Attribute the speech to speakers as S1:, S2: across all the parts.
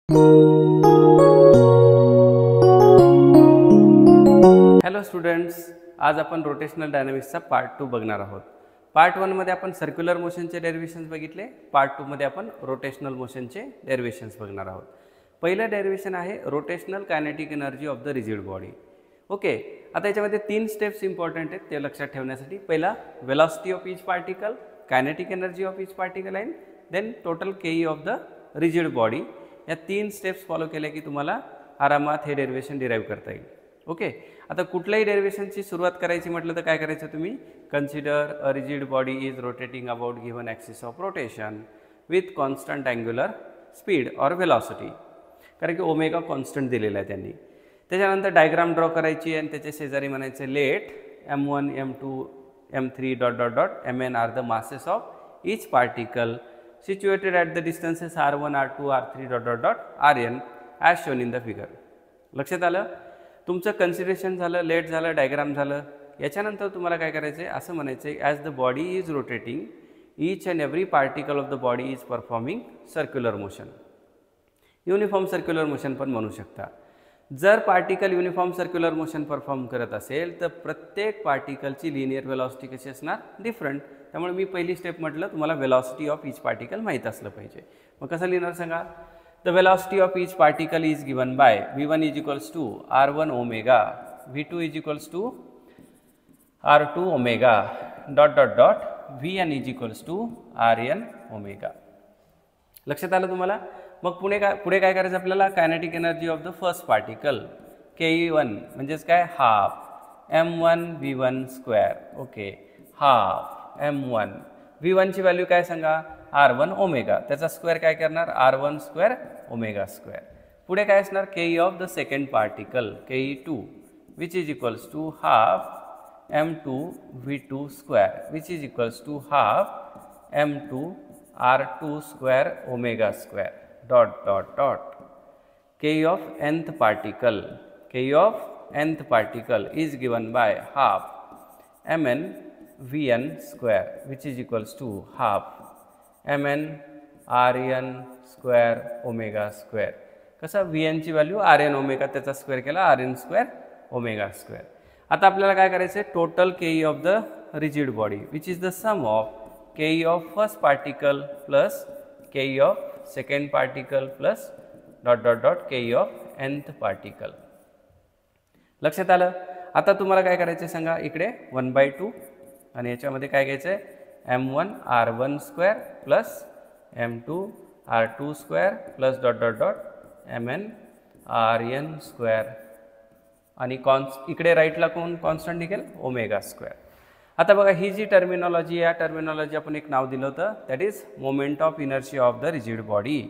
S1: Hello students, आज आपण rotational डायनॅमिक्सचा part 2 बघणार आहोत. पार्ट 1 मध्ये आपण सर्क्युलर मोशनचे डेरिव्हेशन्स बघितले. पार्ट 2 मध्ये आपण रोटेशनल मोशनचे डेरिव्हेशन्स बघणार आहोत. पहिलं डेरिव्हेशन आहे rotational kinetic energy of the rigid body. Okay, आता याच्यामध्ये 3 स्टेप्स इम्पॉर्टंट आहेत ते लक्षात ठेवण्यासाठी. पहिला velocity of each particle, kinetic energy of each particle and then total KE of the rigid body. या 3 स्टेप्स फॉलो केल्या की तुम्हाला आरामात हे डेरिव्हेशन डिराईव्ह करता येईल. ओके, आता कुठल्याही डेरिव्हेशनची सुरुवात करायची म्हटलं तर काय करायचं तुम्ही? Consider a rigid body is rotating about given axis of rotation with constant angular speed or velocity. कारण की ओमेगा कॉन्स्टंट दिलेला आहे त्यांनी. त्याच्यानंतर डायग्राम ड्रॉ करायची आणि त्याचे शेजारी म्हणायचे let m1 m2 m3 dot dot dot mn are the masses of each particle situated at the distances r1 r2 r3 dot dot dot rn as shown in the figure. लक्षात आलं? तुमचं consideration झालं, late झालं, diagram झालं. याच्यानंतर तुम्हाला काय करायचं आहे? असं म्हणायचं आहे as the body is rotating each and every particle of the body is performing circular motion. Uniform circular motion पण म्हणू शकता. जर particle uniform circular motion perform करत असेल तर प्रत्येक पार्टिकलची लिनियर वेलॉसिटी कशी असणार? डिफरंट. त्यामुळे मी पहिली स्टेप म्हटलं तुम्हाला वेलॉसिटी ऑफ ईच पार्टिकल माहीत असलं पाहिजे. मग कसं लिहिणार सांगा? The velocity of each particle is given by v1 is equals to r1 omega, v2 is equals to r2 omega dot dot dot vn is equals to rn omega. लक्षात आलं तुम्हाला? मग पुढे काय करायचं आपल्याला? Kinetic energy of the first particle Ke1 म्हणजेच काय? Half m1 v1 square. Okay, half m1 v1 ची व्हॅल्यू काय सांगा? r1 omega. त्याचा स्क्वेअर काय करणार? r1 square omega square. पुढे काय असणार? K of the second particle Ke2 which is equals to half m2 v2 square which is equals to half m2 r2 square omega square dot dot dot. K of nth particle is given by half mn vn square which is equals to half mn rn square omega square. कसा? vn ची value rn omega त्याचा square केला rn square omega square. आता आपल्याला काय करायचं आहे? Total K of the rigid body which is the sum of K of first particle plus K of second particle plus dot dot dot K of nth particle. लक्षात आलं? आता तुम्हाला काय करायचं आहे सांगा? इकडे 1/2 आणि याच्यामध्ये काय घ्यायचं आहे? m1 r1 square plus m2 r2 square plus dot dot dot mn rn square आणि इकडे राईटला कोण कॉन्स्टंट निघेल? Omega square. आता बघा, ही जी टर्मिनॉलॉजी, या टर्मिनॉलॉजी आपण एक नाव दिलं होतं, that is moment of inertia of the rigid body.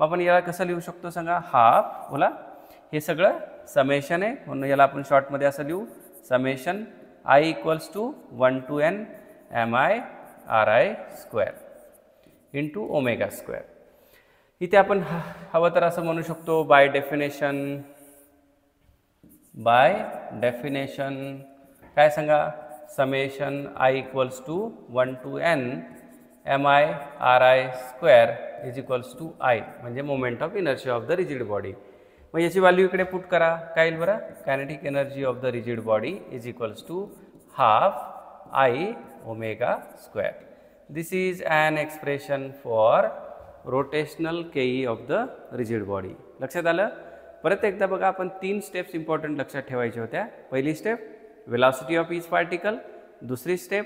S1: आपण याला कसं लिहू शकतो सांगा? हाफ, बोला, हे सगळं समेशन आहे म्हणून याला आपण शॉर्टमध्ये असं लिहू, summation I equals to 1 to n mi ri square into omega square. इथे आपण हवं तर असं म्हणू शकतो बाय डेफिनेशन काय सांगा? Summation I equals to 1 to n mi ri square is equals to I म्हणजे moment of inertia of the rigid body. मग याची व्हॅल्यू इकडे पुट करा. काय येईल बरं? Kinetic energy of the rigid body is equals to half I omega square. This is an expression for rotational KE of the rigid body. लक्षात आलं? परत एकदा बघा, आपण 3 स्टेप्स इम्पॉर्टंट लक्षात ठेवायच्या होत्या. पहिली step velocity of each particle, दुसरी step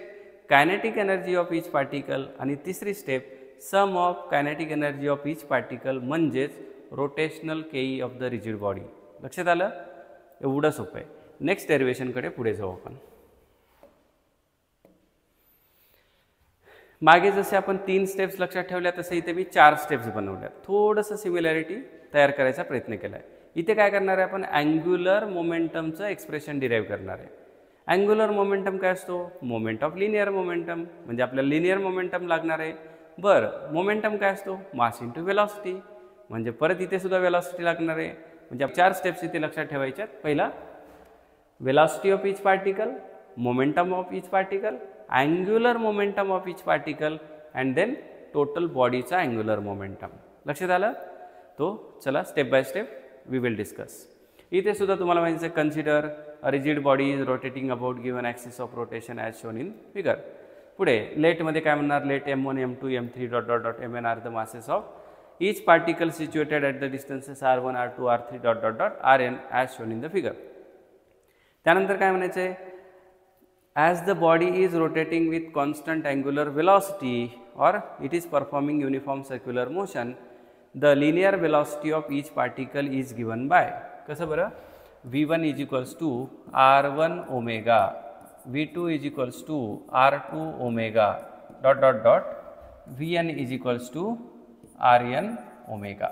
S1: kinetic energy of each particle आणि तिसरी step sum of kinetic energy of each particle म्हणजेच rotational KE of the rigid body. लक्षात आलं? एवढं सोपं आहे. नेक्स्ट डेरिव्हेशनकडे पुढे जाऊ आपण. मागे जसे आपण 3 स्टेप्स लक्षात ठेवल्या तसे इथे मी 4 स्टेप्स बनवल्या. थोडंसं सिमिलॅरिटी तयार करायचा प्रयत्न केला आहे. इथे काय करणार आहे आपण? अँग्युलर मोमेंटमचं एक्सप्रेशन डिराईव्ह करणार आहे. अँग्युलर मोमेंटम काय असतो? मोमेंट ऑफ लिनियर मोमेंटम, म्हणजे आपल्याला लिनियर मोमेंटम लागणार आहे. बरं, मोमेंटम काय असतो? मास इंटू वेलॉसिटी, म्हणजे परत इथे सुद्धा वेलॉसिटी लागणार आहे. म्हणजे 4 स्टेप्स इथे लक्षात ठेवायच्यात. पहिला velocity of each particle, momentum of each particle, angular momentum of each particle and then total body चा angular momentum. लक्षात आलं? तो चला step by step we will discuss. इथे सुद्धा तुम्हाला माहिती आहे consider a rigid body is rotating about given axis of rotation as shown in figure. पुढे लेटमध्ये काय म्हणणार, let m1 m2 m3 dot dot dot mn are the masses of each particle situated at the distances r1 r2 r3 dot dot dot rn as shown in the figure. त्यानंतर काय म्हणायचं आहे, as the body is rotating with constant angular velocity or it is performing uniform circular motion, the linear velocity of each particle is given by कसं बरं, v1 is equals to r1 omega, v2 is equals to r2 omega dot dot dot vn is equals to rn omega.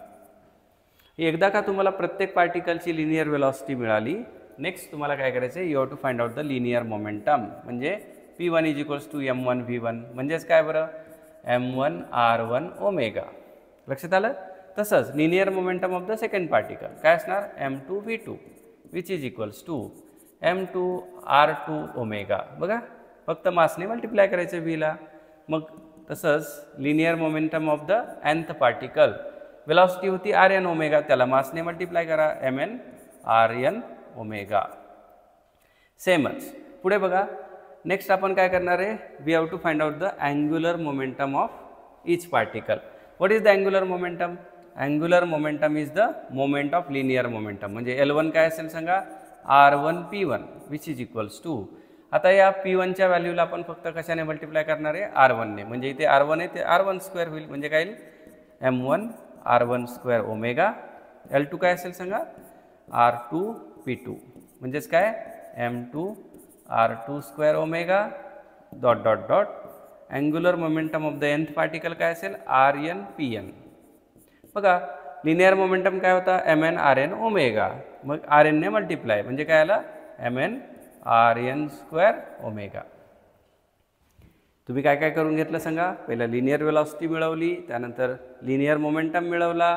S1: एकदा का तुम्हाला प्रत्येक पार्टिकलची linear velocity मिळाली, next तुम्हाला काय करायचं आहे, you have to find out the linear momentum. म्हणजे p1 is equals to m1 v1 म्हणजेच काय बरं, m1 r1 ओमेगा. लक्षात आलं. तसंच linear momentum of the second particle काय असणार, m2 v2 which is equals to m2 r2 omega. बघा फक्त मासने मल्टिप्लाय करायचं vला. मग तसंच linear momentum of the nth particle velocity होती rn ओमेगा, त्याला मासने मल्टिप्लाय करा mn rn ओमेगा. सेमच पुढे बघा, नेक्स्ट आपण काय करणार आहे, we have to find out the angular momentum of each particle. What is the angular momentum, angular momentum is the moment of linear momentum. म्हणजे L1 काय असेल सांगा, r1 p1 which is equals to, आता या p1च्या व्हॅल्यूला आपण फक्त कशाने multiply करणार आहे, r1 ने. म्हणजे इथे r1 आहे ते r1 स्क्वेअर होईल. म्हणजे काय येईल, m1 r1 square omega. L2 काय असेल सांगा, r2 p2 म्हणजेच काय m2 r2 square omega dot dot dot angular momentum of the nth particle काय असेल, rn pn. बघा लिनियर मोमेंटम काय होता, mn rn ओमेगा. मग rn ने मल्टिप्लाय म्हणजे काय आला, mn rn स्क्वेअर ओमेगा. तुम्ही काय काय करून घेतलं सांगा, पहिला लिनियर वेलॉसिटी मिळवली, त्यानंतर लिनियर मोमेंटम मिळवला,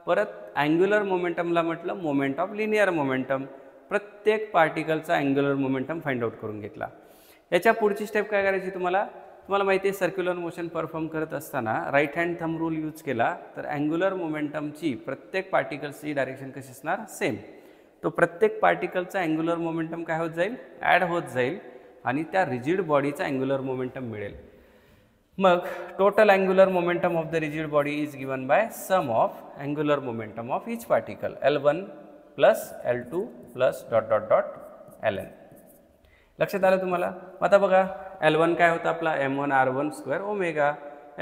S1: परत अँग्युलर मोमेंटमला म्हटलं मोमेंट ऑफ लिनियर मोमेंटम. प्रत्येक पार्टिकलचा अँग्युलर मोमेंटम फाइंड आउट करून घेतला. याच्या पुढची स्टेप काय करायची, तुम्हाला माहिती आहे सर्क्युलर मोशन परफॉर्म करत असताना right hand thumb rule use केला तर अँग्युलर मोमेंटमची प्रत्येक पार्टिकल्सची डायरेक्शन कशी असणार, सेम. तो प्रत्येक पार्टिकलचा अँग्युलर मोमेंटम काय होत जाईल, ॲड होत जाईल आणि त्या रिजिड बॉडीचा अँग्युलर मोमेंटम मिळेल. मग total angular momentum of the rigid body is given by sum of angular momentum of each particle L1 plus L2 plus dot dot dot Ln. लक्षात आलं तुम्हाला. आता बघा L1 काय होता आपला, m1 r1 square omega.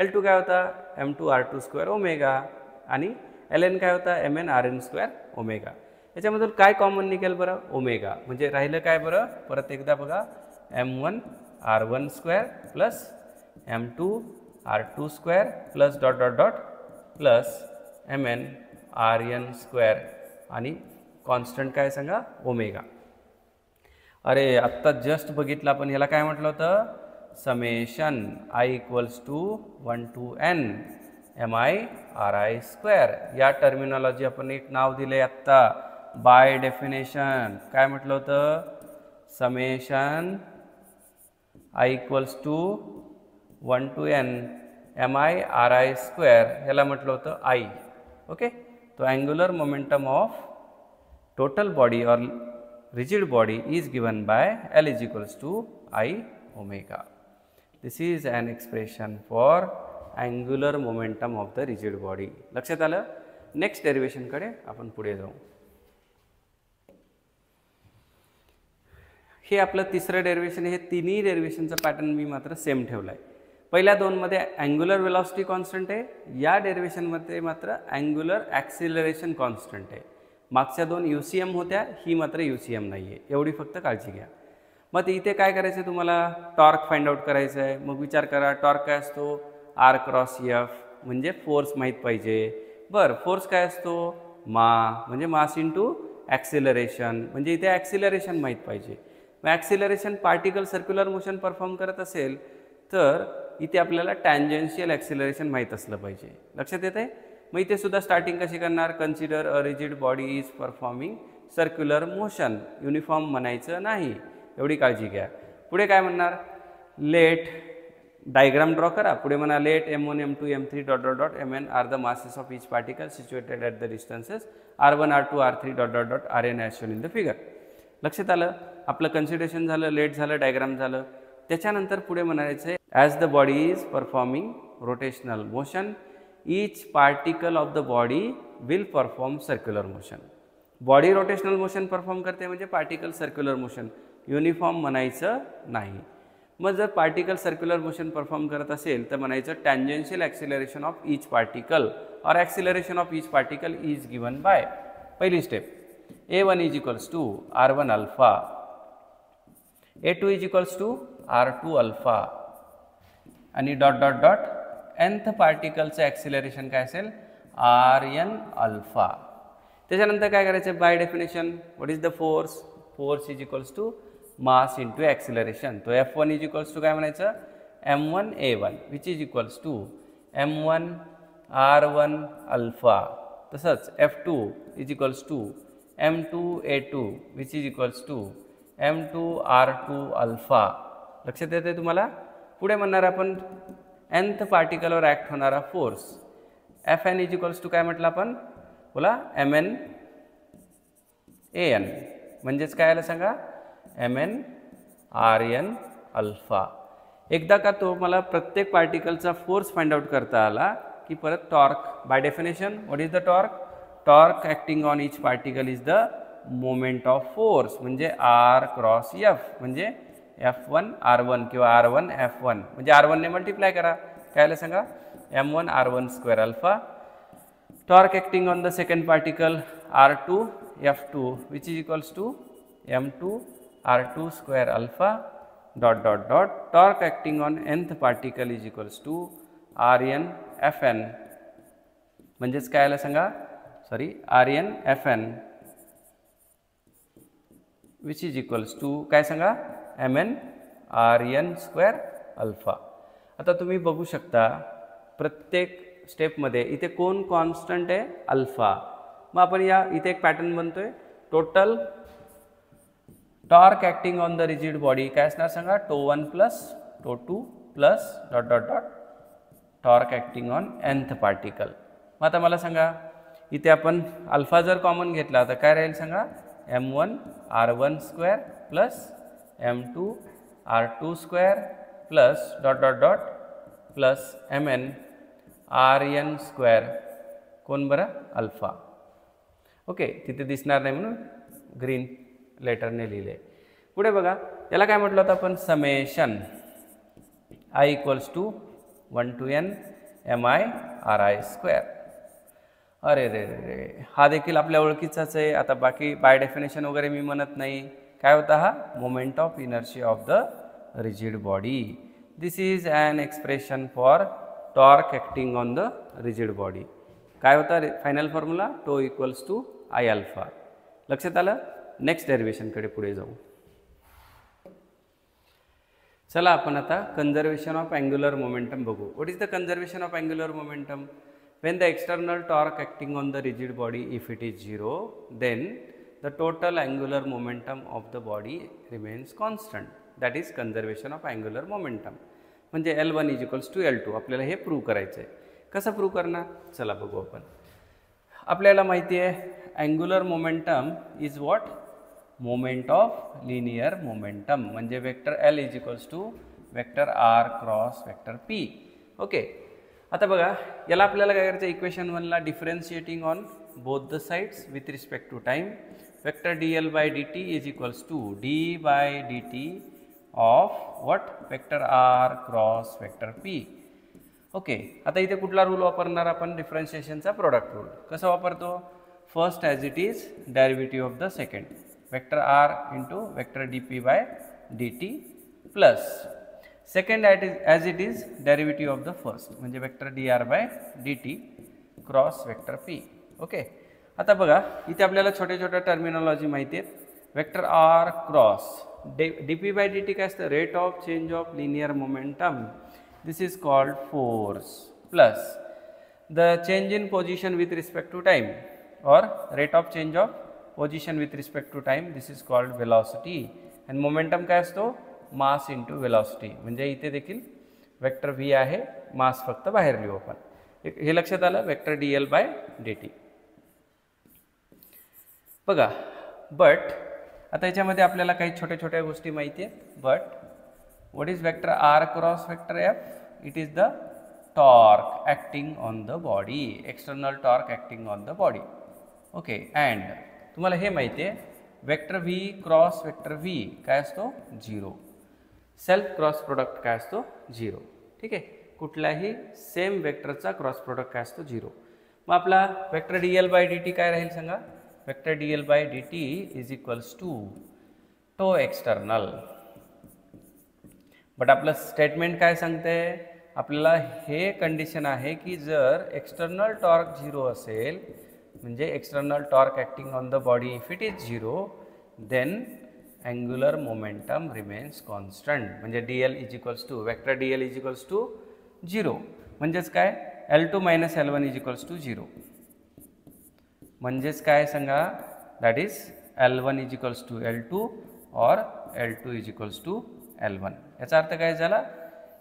S1: L2 काय होता, m2 r2 स्क्वेअर ओमेगा. आणि Ln काय होता, mn rn स्क्वेअर ओमेगा. याच्यामधून काय कॉमन निघेल बरं, ओमेगा. म्हणजे राहिलं काय बरं, परत एकदा बघा, m1 r1 square plus m2 r2 square plus dot dot dot plus mn rn square आणि कॉन्स्टंट काय सांगा, ओमेगा. अरे आत्ता जस्ट बघितलं आपण, ह्याला काय म्हटलं होतं, summation i equals to 1 to n mi ri square. या टर्मिनॉलॉजी आपण एक नाव दिले आत्ता, बाय डेफिनेशन. काय म्हटलं होतं, summation i equals to 1 to n mi ri square, ह्याला म्हटलं होतं i. ओके. तो angular momentum of total body और rigid body is given by L is equals to I omega. This is an expression for angular momentum of the rigid body. लक्षात आलं. Next derivation कडे आपण पुढे जाऊ. हे आपलं तिसरं डेरिवेशन. हे तिन्ही डेरिवेशनचा पॅटर्न मी मात्र सेम ठेवलाय. पहिल्या दोनमध्ये अँग्युलर वेलॉसिटी कॉन्स्टंट आहे, या डेरिवेशनमध्ये मात्र अँग्युलर ॲक्सिलरेशन कॉन्स्टंट आहे. मागच्या दोन UCM होत्या, ही मात्र UCM नाही आहे, एवढी फक्त काळजी घ्या. मग इथे काय करायचं आहे, तुम्हाला टॉर्क फाइंड आउट करायचं आहे. मग विचार करा, टॉर्क काय असतो, R क्रॉस F म्हणजे फोर्स माहीत पाहिजे. बरं, फोर्स काय असतो, म्हणजे मास इंटू ॲक्सिलरेशन, म्हणजे इथे ॲक्सिलरेशन माहीत पाहिजे. मग acceleration particle circular motion perform करत असेल तर इथे आपल्याला टॅन्जेन्शियल ॲक्सिलरेशन माहीत असलं पाहिजे. लक्षात येते. मग इथे सुद्धा स्टार्टिंग कशी करणार, consider a rigid body is performing circular motion. Uniform म्हणायचं नाही, एवढी काळजी घ्या. पुढे काय म्हणणार, लेट डायग्राम ड्रॉ करा. पुढे म्हणा let m1 m2 m3 dot dot dot mn are the masses of each particle situated at the distances r1 r2 r3 dot dot dot rn as shown in the figure. लक्षात आलं. आपलं consideration झालं, late झालं, diagram झालं. त्याच्यानंतर पुढे म्हणायचं आहे as the body is performing rotational motion each particle of the body will perform circular motion. Body rotational motion perform करते म्हणजे पार्टिकल सर्क्युलर मोशन, युनिफॉर्म म्हणायचं नाही. मग जर पार्टिकल सर्क्युलर मोशन परफॉर्म करत असेल तर म्हणायचं tangential acceleration of each particle और acceleration of each particle is given by. पहिली step a1 is equals to r1 alpha, a2 is equals to r2 alpha आणि डॉट डॉट डॉट nth पार्टिकलचं acceleration काय असेल rn अल्फा. त्याच्यानंतर काय करायचं by definition what is the force. Force is equals to mass into acceleration. तो F1 is equals to काय म्हणायचं m1 a1 which is equals to m1 r1 alpha. तसंच F2 is equals to m2 a2 which is equals to m2 r2 alpha. लक्षात येते तुम्हाला. पुढे म्हणणार आपण nth पार्टिकलवर ॲक्ट होणारा force Fn is equals to काय म्हटलं आपण बोला mn an म्हणजेच काय आलं सांगा mn rn अल्फा. एकदा का तो मला प्रत्येक पार्टिकलचा फोर्स फाइंड आउट करता आला की परत torque bye definition what is the torque. Torque acting on each particle is the moment of force म्हणजे r क्रॉस f म्हणजे F1 r1 किंवा r1 F1 म्हणजे r1 ने मल्टिप्लाय करा. काय आलं सांगा m1 r1 square alpha. Torque acting on the second particle r2 F2 which is equals to m2 r2 square alpha dot dot dot. Torque acting on nth particle is equals to rn Fn म्हणजेच काय आलं सांगा sorry rn Fn which is equals to काय सांगा mn rn square alpha. आता तुम्ही बघू शकता प्रत्येक स्टेपमध्ये इथे कोण कॉन्स्टंट आहे अल्फा. मग आपण या इथे एक पॅटर्न बनतोय total torque acting on the rigid body काय असणार सांगा टो1 प्लस टो2 plus dot dot dot torque acting on nth particle. मग आता मला सांगा इथे आपण अल्फा जर कॉमन घेतला तर काय राहील सांगा m1 r1 square plus m2 r2 square plus dot dot dot plus mn rn square कोण बरं अल्फा. ओके तिथे दिसणार नाही म्हणून ग्रीन लेटरने लिहिले. पुढे बघा याला काय म्हटलं होतं आपण summation i equals to 1 to n mi ri square. अरे रे रे रे हा देखील आपल्या ओळखीचाच आहे. आता बाकी बाय डेफिनेशन वगैरे मी म्हणत नाही. काय होता हा moment of inertia of the rigid body. This is an expression for torque acting on the rigid body. काय होता final formula tau equals to I alpha. लक्षात आलं. नेक्स्ट डेरिवेशनकडे पुढे जाऊ. चला आपण आता कंजर्वेशन ऑफ अँग्युलर मोमेंटम बघू. What is the conservation of angular momentum. when the external torque acting on the rigid body if it is 0 then the total angular momentum of the body remains constant. that is conservation of angular momentum. म्हणजे L1 is equals to L2 आपल्याला हे prove करायचं आहे. कसं prove करणार चला बघू आपण. आपल्याला माहिती आहे angular momentum is what moment of linear momentum म्हणजे vector L is equals to vector R cross vector P. Okay आता बघा याला आपल्याला काय करायचं इक्वेशन 1ला differentiating on both the sides with respect to time vector dl by dt is equals to d by dt of what vector R cross vector P. Okay आता इथे कुठला रूल वापरणार आपण डिफरन्शिएशनचा प्रोडक्ट रूल. कसं वापरतो first as it is derivative of the second vector R into vector dp by dt plus second as it is derivative of the first म्हणजे vector dr by dt cross vector P. Okay आता बघा इथे आपल्याला छोट्या छोट्या terminology माहिती आहेत. Vector R cross dp by dt काय असतं rate of change of linear momentum. This is called force plus the change in position with respect to time और rate of change of position with respect to time this is called velocity. And momentum काय असतो mass into velocity म्हणजे इथे देखील vector V आहे, मास फक्त बाहेर लिहू आपण. हे लक्षात आलं, वेक्टर dl बाय dt. बघा, बट आता याच्यामध्ये आपल्याला काही छोट्या छोट्या गोष्टी माहिती आहेत. But what is vector r cross vector f? It is the torque acting on the body, external torque acting on the body. Okay, and तुम्हाला हे माहिती आहे vector v cross vector v काय असतो? 0. सेल्फ क्रॉस प्रोडक्ट काय असतो? 0. ठीक आहे, कुठल्याही सेम वेक्टरचा क्रॉस प्रोडक्ट काय असतो? 0. मग आपला वेक्टर dl बाय dt काय राहील सांगा? Vector dl by dt is equals to tau external. But आपलं स्टेटमेंट काय सांगते? आपल्याला हे कंडिशन आहे की जर एक्सटर्नल टॉर्क 0 असेल, म्हणजे external torque acting on the body if it is 0, then angular momentum remains constant. म्हणजे dl is equals to vector dl is equals to 0. म्हणजेच काय? L2 minus L1 is equals to 0. म्हणजेच काय सांगा? That is L1 is equals to L2 और L2 is equals to L1. याचा अर्थ काय झाला?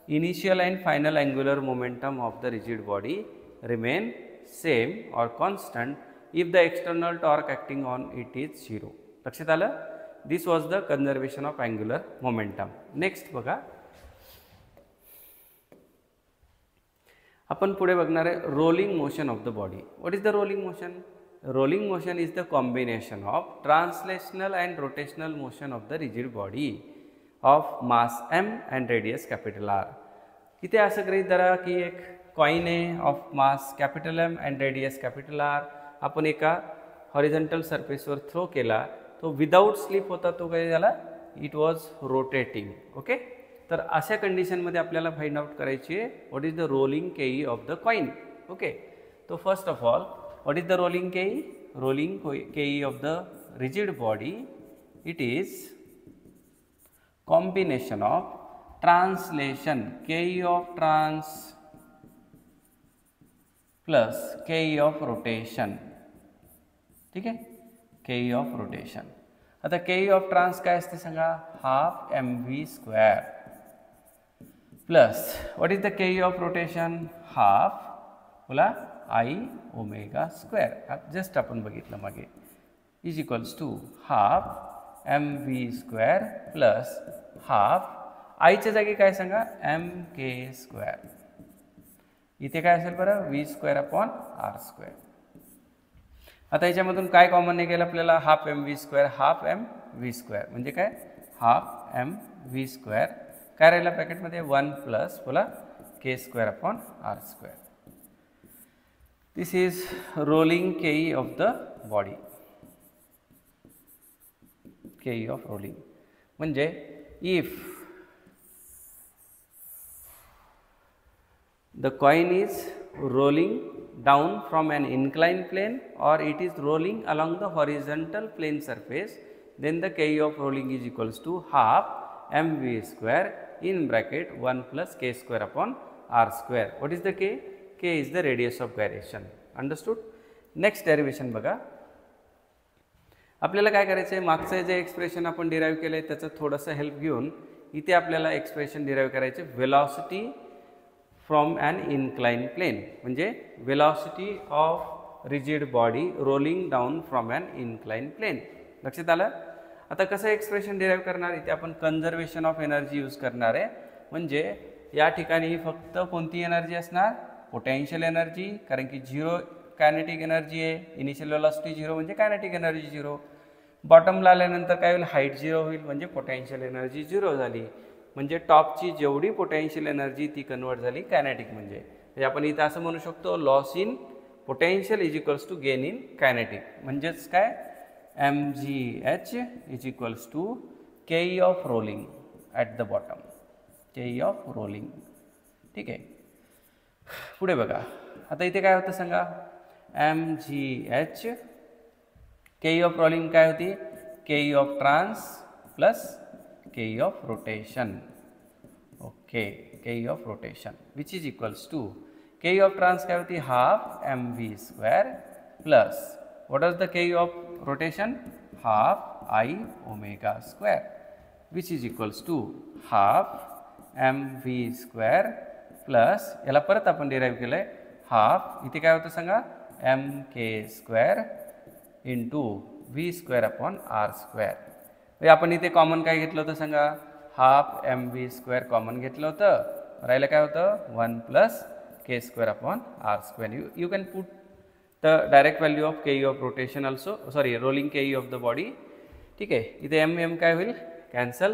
S1: Initial and final angular momentum of the rigid body remain same और constant if the external torque acting on it is 0. लक्षात आलं? This was the conservation of angular momentum. Next बघा, आपण पुढे बघणार आहे rolling motion of the body. What is the rolling motion? Rolling motion is the combination of translational and rotational motion of the rigid body of mass m and radius capital R. इथे असं गृहीत धरा की एक coin आहे of mass capital M and radius capital R. आपण एका horizontal सरफेसवर थ्रो केला, तो विदाऊट स्लिप होता, तो काय झाला? It was rotating. ओके, तर अशा कंडिशनमध्ये आपल्याला फाइंड आउट करायची आहे व्हॉट इज द रोलिंग केई ऑफ द कॉइन. ओके, तो first of all what is the rolling केई? रोलिंग केई of the rigid body, it is combination of translation Ke of trans plus Ke of rotation. ठीक आहे, Ke of rotation. आता Ke of trans काय असते सांगा? Half mv square plus what is the Ke of rotation? Half बोला I omega square. Just आपण बघितलं मागे, is equals to half mv square plus half आयच्या जागी काय सांगा? mk square. इथे काय असेल बरं? v square upon r square. आता याच्यामधून काय कॉमन नाही गेलं आपल्याला? Half mv square, half mv square म्हणजे काय? Half mv square. काय राहिला ब्रॅकेटमध्ये? 1 प्लस बोला k square upon r square. This is rolling केई ऑफ द बॉडी. केई ऑफ रोलिंग म्हणजे if the coin is rolling down from an inclined plane or it is rolling along the horizontal plane surface, then the Ke of rolling is equals to half mv square in bracket 1 plus k square upon r square. What is the K? K is the radius of gyration. Understood? Next derivation बघा. आपल्याला काय करायचं आहे? मागचं जे expression आपण derive केलं आहे त्याचं थोडंसं हेल्प घेऊन इथे आपल्याला एक्सप्रेशन डिराईव्ह करायचे velocity from an incline plane. म्हणजे velocity of rigid body rolling down from an incline plane. लक्षात आलं? आता कसं एक्सप्रेशन डिराईव्ह करणार? इथे आपण कन्झर्वेशन ऑफ एनर्जी यूज करणार आहे. म्हणजे या ठिकाणी फक्त कोणती एनर्जी असणार? पोटेन्शियल एनर्जी, कारण की 0 कायनेटिक एनर्जी आहे. इनिशियल वेलॉसिटी 0 म्हणजे कायनेटिक एनर्जी 0. बॉटमला आल्यानंतर काय होईल? हाईट 0 होईल म्हणजे पोटेन्शियल एनर्जी 0 झाली. म्हणजे टॉपची जेवढी पोटेन्शियल एनर्जी ती कन्वर्ट झाली कायनेटिक. म्हणजे आपण इथं असं म्हणू शकतो loss in potential is equals to gain in kinetic. म्हणजेच काय? mgh is equals to K of rolling at the bottom. K of rolling. ठीक आहे, पुढे बघा. आता इथे काय होतं सांगा? mgh के ऑफ रोलिंग काय होती? K of trans plus K of rotation. Okay, K of rotation which is equals to K of trans काय होती? Half mv square plus what is the K of rotation? Half I omega square which is equals to half mv² plus याला परत आपण derive केलं आहे half, इथे काय होतं सांगा mk² इंटू v²/r². आपण इथे कॉमन काय घेतलं होतं सांगा, हाफ mv² कॉमन घेतलं होतं, राहिलं काय होतं 1 + k²/r². You can put the direct value of ke of rotation also, sorry rolling ke of the body. ठीक आहे, इथे m काय होईल कॅन्सल.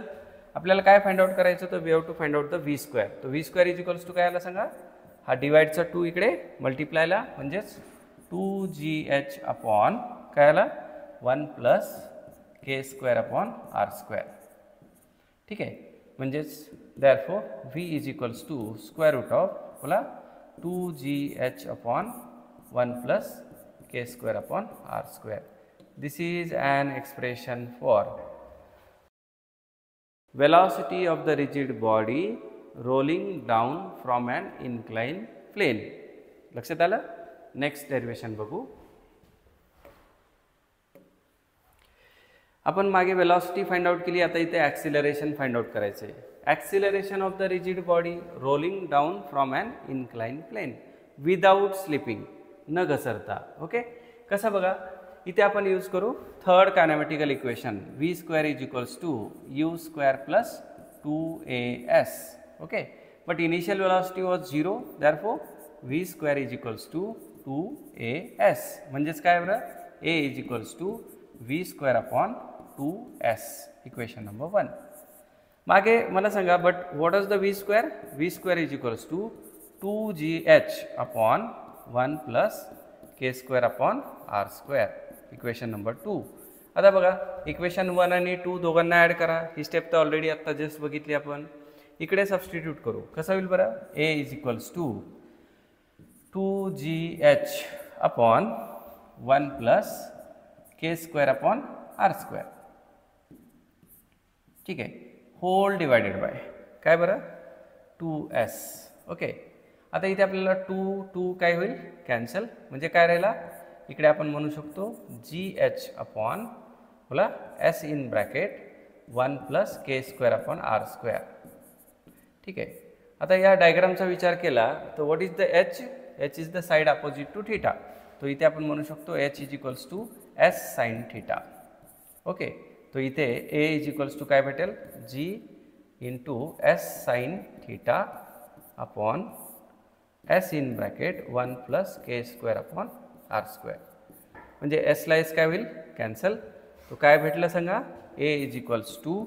S1: आपल्याला काय फाइंड आउट करायचं तर we have to find out the v². तर v² इज इक्वल्स टू काय आला सांगा, हा डिवाइडचा 2 इकडे मल्टिप्लायला म्हणजेच 2gh अपॉन काय आला 1 + k²/r². ठीक आहे, म्हणजेच therefore v is equals to square root of बोला 2gh upon 1 + k²/r². This is an expression for velocity of the rigid body rolling down from an inclined plane. लक्षात आलं. नेक्स्ट डेरिवेशन बघू. आपण मागे वेलॉसिटी फाइंड आउट केली, आता इथे acceleration find out करायचं आहे. Acceleration of the rigid body rolling down from an incline plane without slipping, न घसरता. ओके, कसं बघा, इथे आपण यूज करू third kinematical equation v² is equals to u² + 2as. Okay, but initial velocity was 0, therefore v² is equals to 2as. म्हणजेच काय बरं, a is equals to v²/2s. Equation number 1. मागे मला सांगा, but what is the v²? v² is equals to 2gh upon 1 + k²/r². Equation number 2. आता बघा, equation 1 आणि 2 दोघांना ॲड करा. ही स्टेप तर ऑलरेडी आत्ता जस्ट बघितली आपण. इकडे सबस्टिट्यूट करू. कसं होईल बरं, a is equals to 2gh upon 1 + k²/r². ठीक आहे, होल डिवायडेड बाय काय बरं 2s. ओके, आता इथे आपल्याला 2 काय होईल कॅन्सल, म्हणजे काय राहिला इकडे आपण म्हणू शकतो gh अपॉन बोला s इन ब्रॅकेट 1 + k²/r². ठीक आहे, आता या डायग्रामचा विचार केला तर what is the h? h is the side opposite to theta. तो इथे आपण म्हणू शकतो h is equals to s sin theta. Okay, तो इथे a इज इक्वल्स टू काय भेटेल g into s sin theta upon s in bracket 1 + k²/r². म्हणजे s ला s काय होईल कॅन्सल. तो काय भेटलं सांगा, a is equals to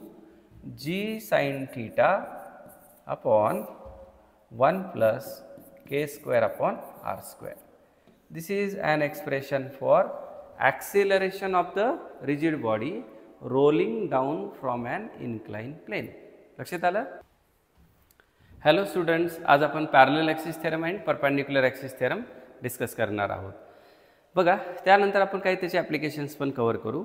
S1: g sin theta upon 1 + k²/r². This is an expression for acceleration of the rigid body rolling down from an inclined plane. लक्षात आलं. हॅलो स्टुडंट्स, आज आपण parallel axis theorem and perpendicular axis theorem discuss करणार आहोत. बघा, त्यानंतर आपण काही त्याचे ॲप्लिकेशन्स पण कव्हर करू.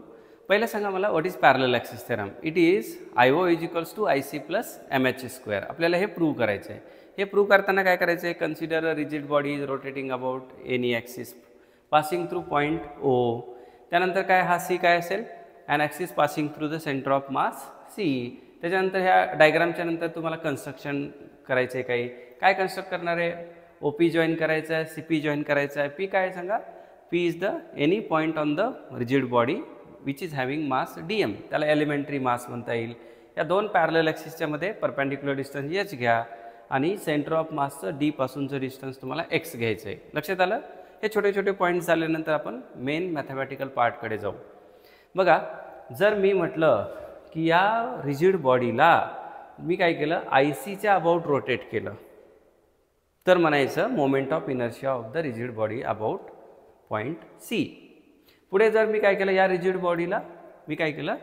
S1: पहिलं सांगा मला, what is parallel axis theorem? It is IO is equals to IC + MH². आपल्याला हे प्रूव्ह करायचं आहे. हे प्रूव्ह करताना काय करायचं आहे, consider a rigid body is rotating about any axis passing through point O. त्यानंतर काय, हा C काय असेल, an axis passing through the centre of mass C. त्याच्यानंतर ह्या डायग्रामच्या नंतर तुम्हाला कन्स्ट्रक्शन करायचं आहे. काय कन्स्ट्रक्ट करणार आहे, OP जॉईन करायचं आहे, CP जॉईन करायचं आहे. P काय सांगा, P is the any point on the rigid body which is having mass DM. त्याला एलिमेंटरी मास म्हणता येईल. या दोन पॅरलल ॲक्सिसच्या मध्ये परपेंडिक्युलर डिस्टन्स h घ्या आणि सेंटर ऑफ मासचं D पासूनचं डिस्टन्स तुम्हाला x घ्यायचं आहे. लक्षात आलं. हे छोटे छोटे पॉईंट्स झाल्यानंतर आपण मेन मॅथमॅटिकल पार्टकडे जाऊ. बघा, जर मी म्हटलं की या रिजिड बॉडीला मी काय केलं, ICच्या अबाउट रोटेट केलं, तर म्हणायचं moment of inertia of the rigid body about point C. पुढे जर मी काय केलं, या रिजिड बॉडीला मी काय केलं,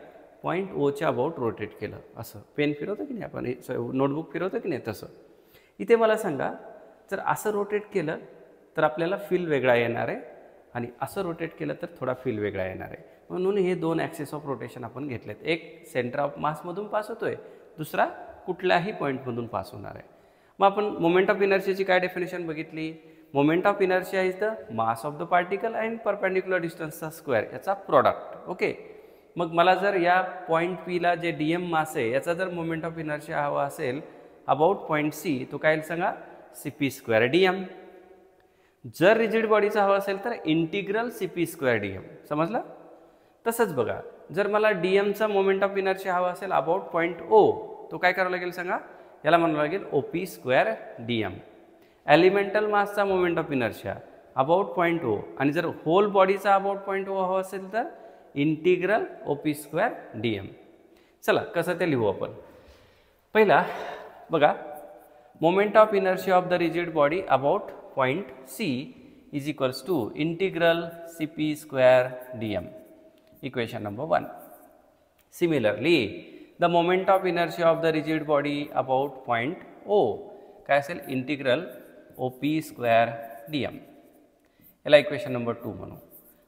S1: पॉईंट Oच्या अबाउट रोटेट केलं. असं पेन फिरवतं की नाही आपण, नोटबुक फिरवतं की नाही, तसं इथे मला सांगा, जर असं रोटेट केलं तर आपल्याला फील वेगळा येणार आहे आणि असं रोटेट केलं तर थोडा फील वेगळा येणार आहे. म्हणून हे दोन ॲक्सिस ऑफ रोटेशन आपण घेतलेत. एक सेंटर ऑफ मासमधून पास होतोय, दुसरा कुठल्याही पॉईंटमधून पास होणार आहे. मग आपण मोमेंट ऑफ इनर्शियाची काय डेफिनेशन बघितली. Moment of inertia is the mass of the particle and perpendicular डिस्टन्सचा स्क्वेअर, याचा प्रॉडक्ट. ओके, मग मला जर या पॉईंट Pला जे DM मास आहे याचा जर मोमेंट ऑफ इनर्शिया हवा असेल अबाउट पॉईंट सी तो काय येईल सांगा CP² dm. जर रिजिड बॉडीचा हवा असेल तर इंटिग्रल CP² dm. समजलं? तसंच बघा जर मला डीएमचा मोमेंट ऑफ इनर्शिया हवा असेल अबाउट पॉईंट ओ तो काय करावं लागेल सांगा याला म्हणावं लागेल OP² dm. एलिमेंटल मासचा moment of inertia about point O आणि जर होल बॉडीचा अबाउट पॉईंट ओ हवा असेल तर इंटिग्रल OP² dm. चला कसं ते लिहू आपण. पहिला बघा moment of inertia of the rigid body about point C is equals to integral CP² dm. Equation number 1. Similarly, the moment of inertia of the rigid body about point O काय असेल integral OP² dm. याला equation number 2 म्हणू.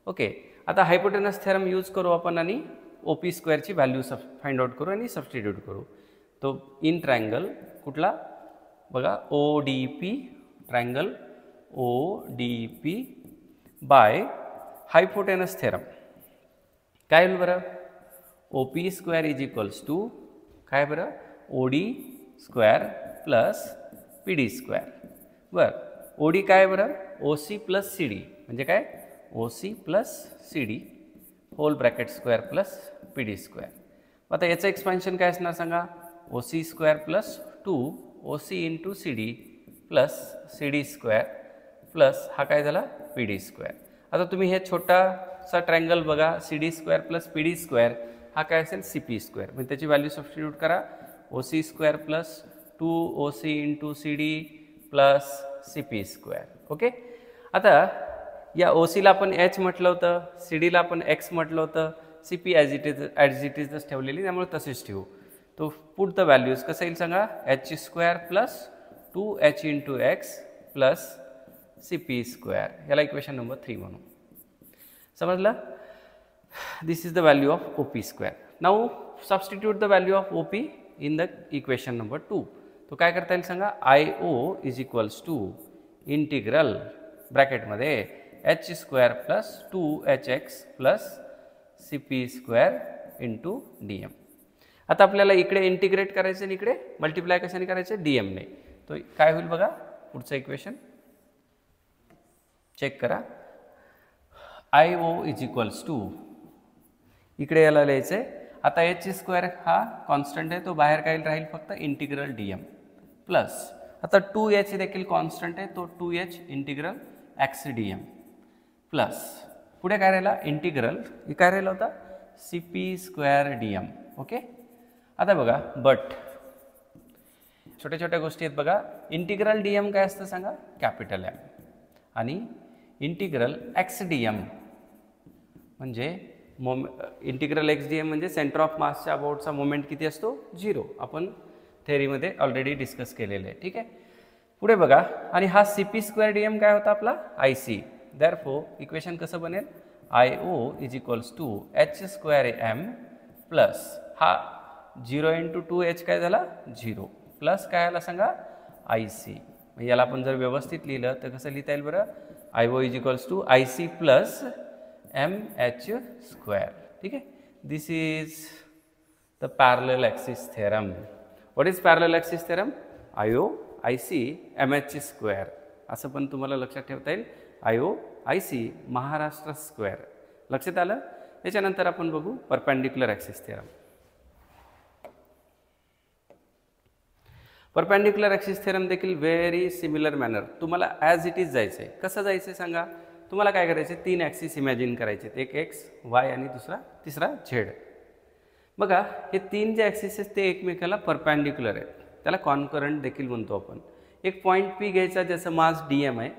S1: Okay आता hypotenuse theorem use करू आपण आणि OP² ची value find out करू आणि सबस्टिट्यूट करू. तो इन ट्रायंगल कुठला बघा ODP triangle ODP by hypotenuse theorem काय होईल बरं OP² इज इक्वल्स टू काय बरं OD² प्लस PD². बरं OD काय बरं OC प्लस CD म्हणजे काय OC plus CD whole bracket square plus PD². आता याचं एक्सपान्शन काय असणार सांगा OC² plus 2 OC into CD plus CD² plus हा काय झाला PD². आता तुम्ही हे छोटासा ट्रायंगल बघा CD² प्लस PD² हा काय असेल CP². म्हणजे त्याची व्हॅल्यू सबस्टिट्यूट करा OC² plus 2 OC into CD plus CP². Okay आता या OCला आपण H म्हटलं होतं CDला आपण X म्हटलं होतं CP ॲज इट इजच ठेवलेली त्यामुळे तसेच ठेवू. तो पुट द व्हॅल्यूज कसं येईल सांगा H² plus 2H into X plus CP². याला इक्वेशन नंबर 3 म्हणू. समजलं? This is the value of OP². Now substitute the value of OP in the equation number 2. तो काय करता येईल सांगा IO is equals to integral ब्रॅकेटमध्ये H² plus 2HX plus CP² into dm. आता आपल्याला इकडे इंटिग्रेट करायचं आणि इकडे मल्टिप्लाय कशाने करायचं dm ने. तो काय होईल बघा पुढचं इक्वेशन चेक करा IO इज इक्वल्स टू इकडे याला लिहायचं आहे आता H² हा कॉन्स्टंट आहे तो बाहेर काय राहील फक्त इंटिग्रल dm प्लस आता 2H देखील कॉन्स्टंट आहे तो 2H integral x dm plus पुढे काय राहिला इंटिग्रल काय राहिला होता CP² dm. ओके आता बघा बट छोट्या छोट्या गोष्टी आहेत बघा इंटिग्रल dm काय असतं सांगा कॅपिटल M आणि इंटिग्रल x dm म्हणजे इंटिग्रल x dm म्हणजे सेंटर ऑफ मासच्या अबाउटचा मोमेंट किती असतो 0. आपण थेअरीमध्ये ऑलरेडी डिस्कस केलेलं आहे. ठीक आहे पुढे बघा आणि हा CP² dm काय होता आपला IC. देअरफॉर इक्वेशन कसं बनेल IO is equals to H² m plus हा 0 इंटू 2H काय झाला 0 प्लस काय आला सांगा IC. याला आपण जर व्यवस्थित लिहिलं तर कसं लिहिता येईल बरं IO is equals to IC plus MH². ठीक आहे this is the parallel axis theorem. What is parallel axis theorem IO IC MH² असं पण तुम्हाला लक्षात ठेवता येईल IO IC महाराष्ट्र². लक्षात आलं? याच्यानंतर आपण बघू perpendicular axis theorem. Perpendicular axis theorem देखील व्हेरी सिमिलर मॅनर तुम्हाला ॲज इट इज जायचं आहे. कसं जायचं आहे सांगा तुम्हाला काय करायचं 3 ॲक्सिस इमॅजिन करायचे एक X Y आणि तिसरा Z. बघा हे 3 जे ॲक्सिस आहेत ते एकमेकाला परपेंडिक्युलर आहेत त्याला कॉन्करंट देखील म्हणतो आपण. एक पॉईंट P घ्यायचा ज्याचं मास dm आहे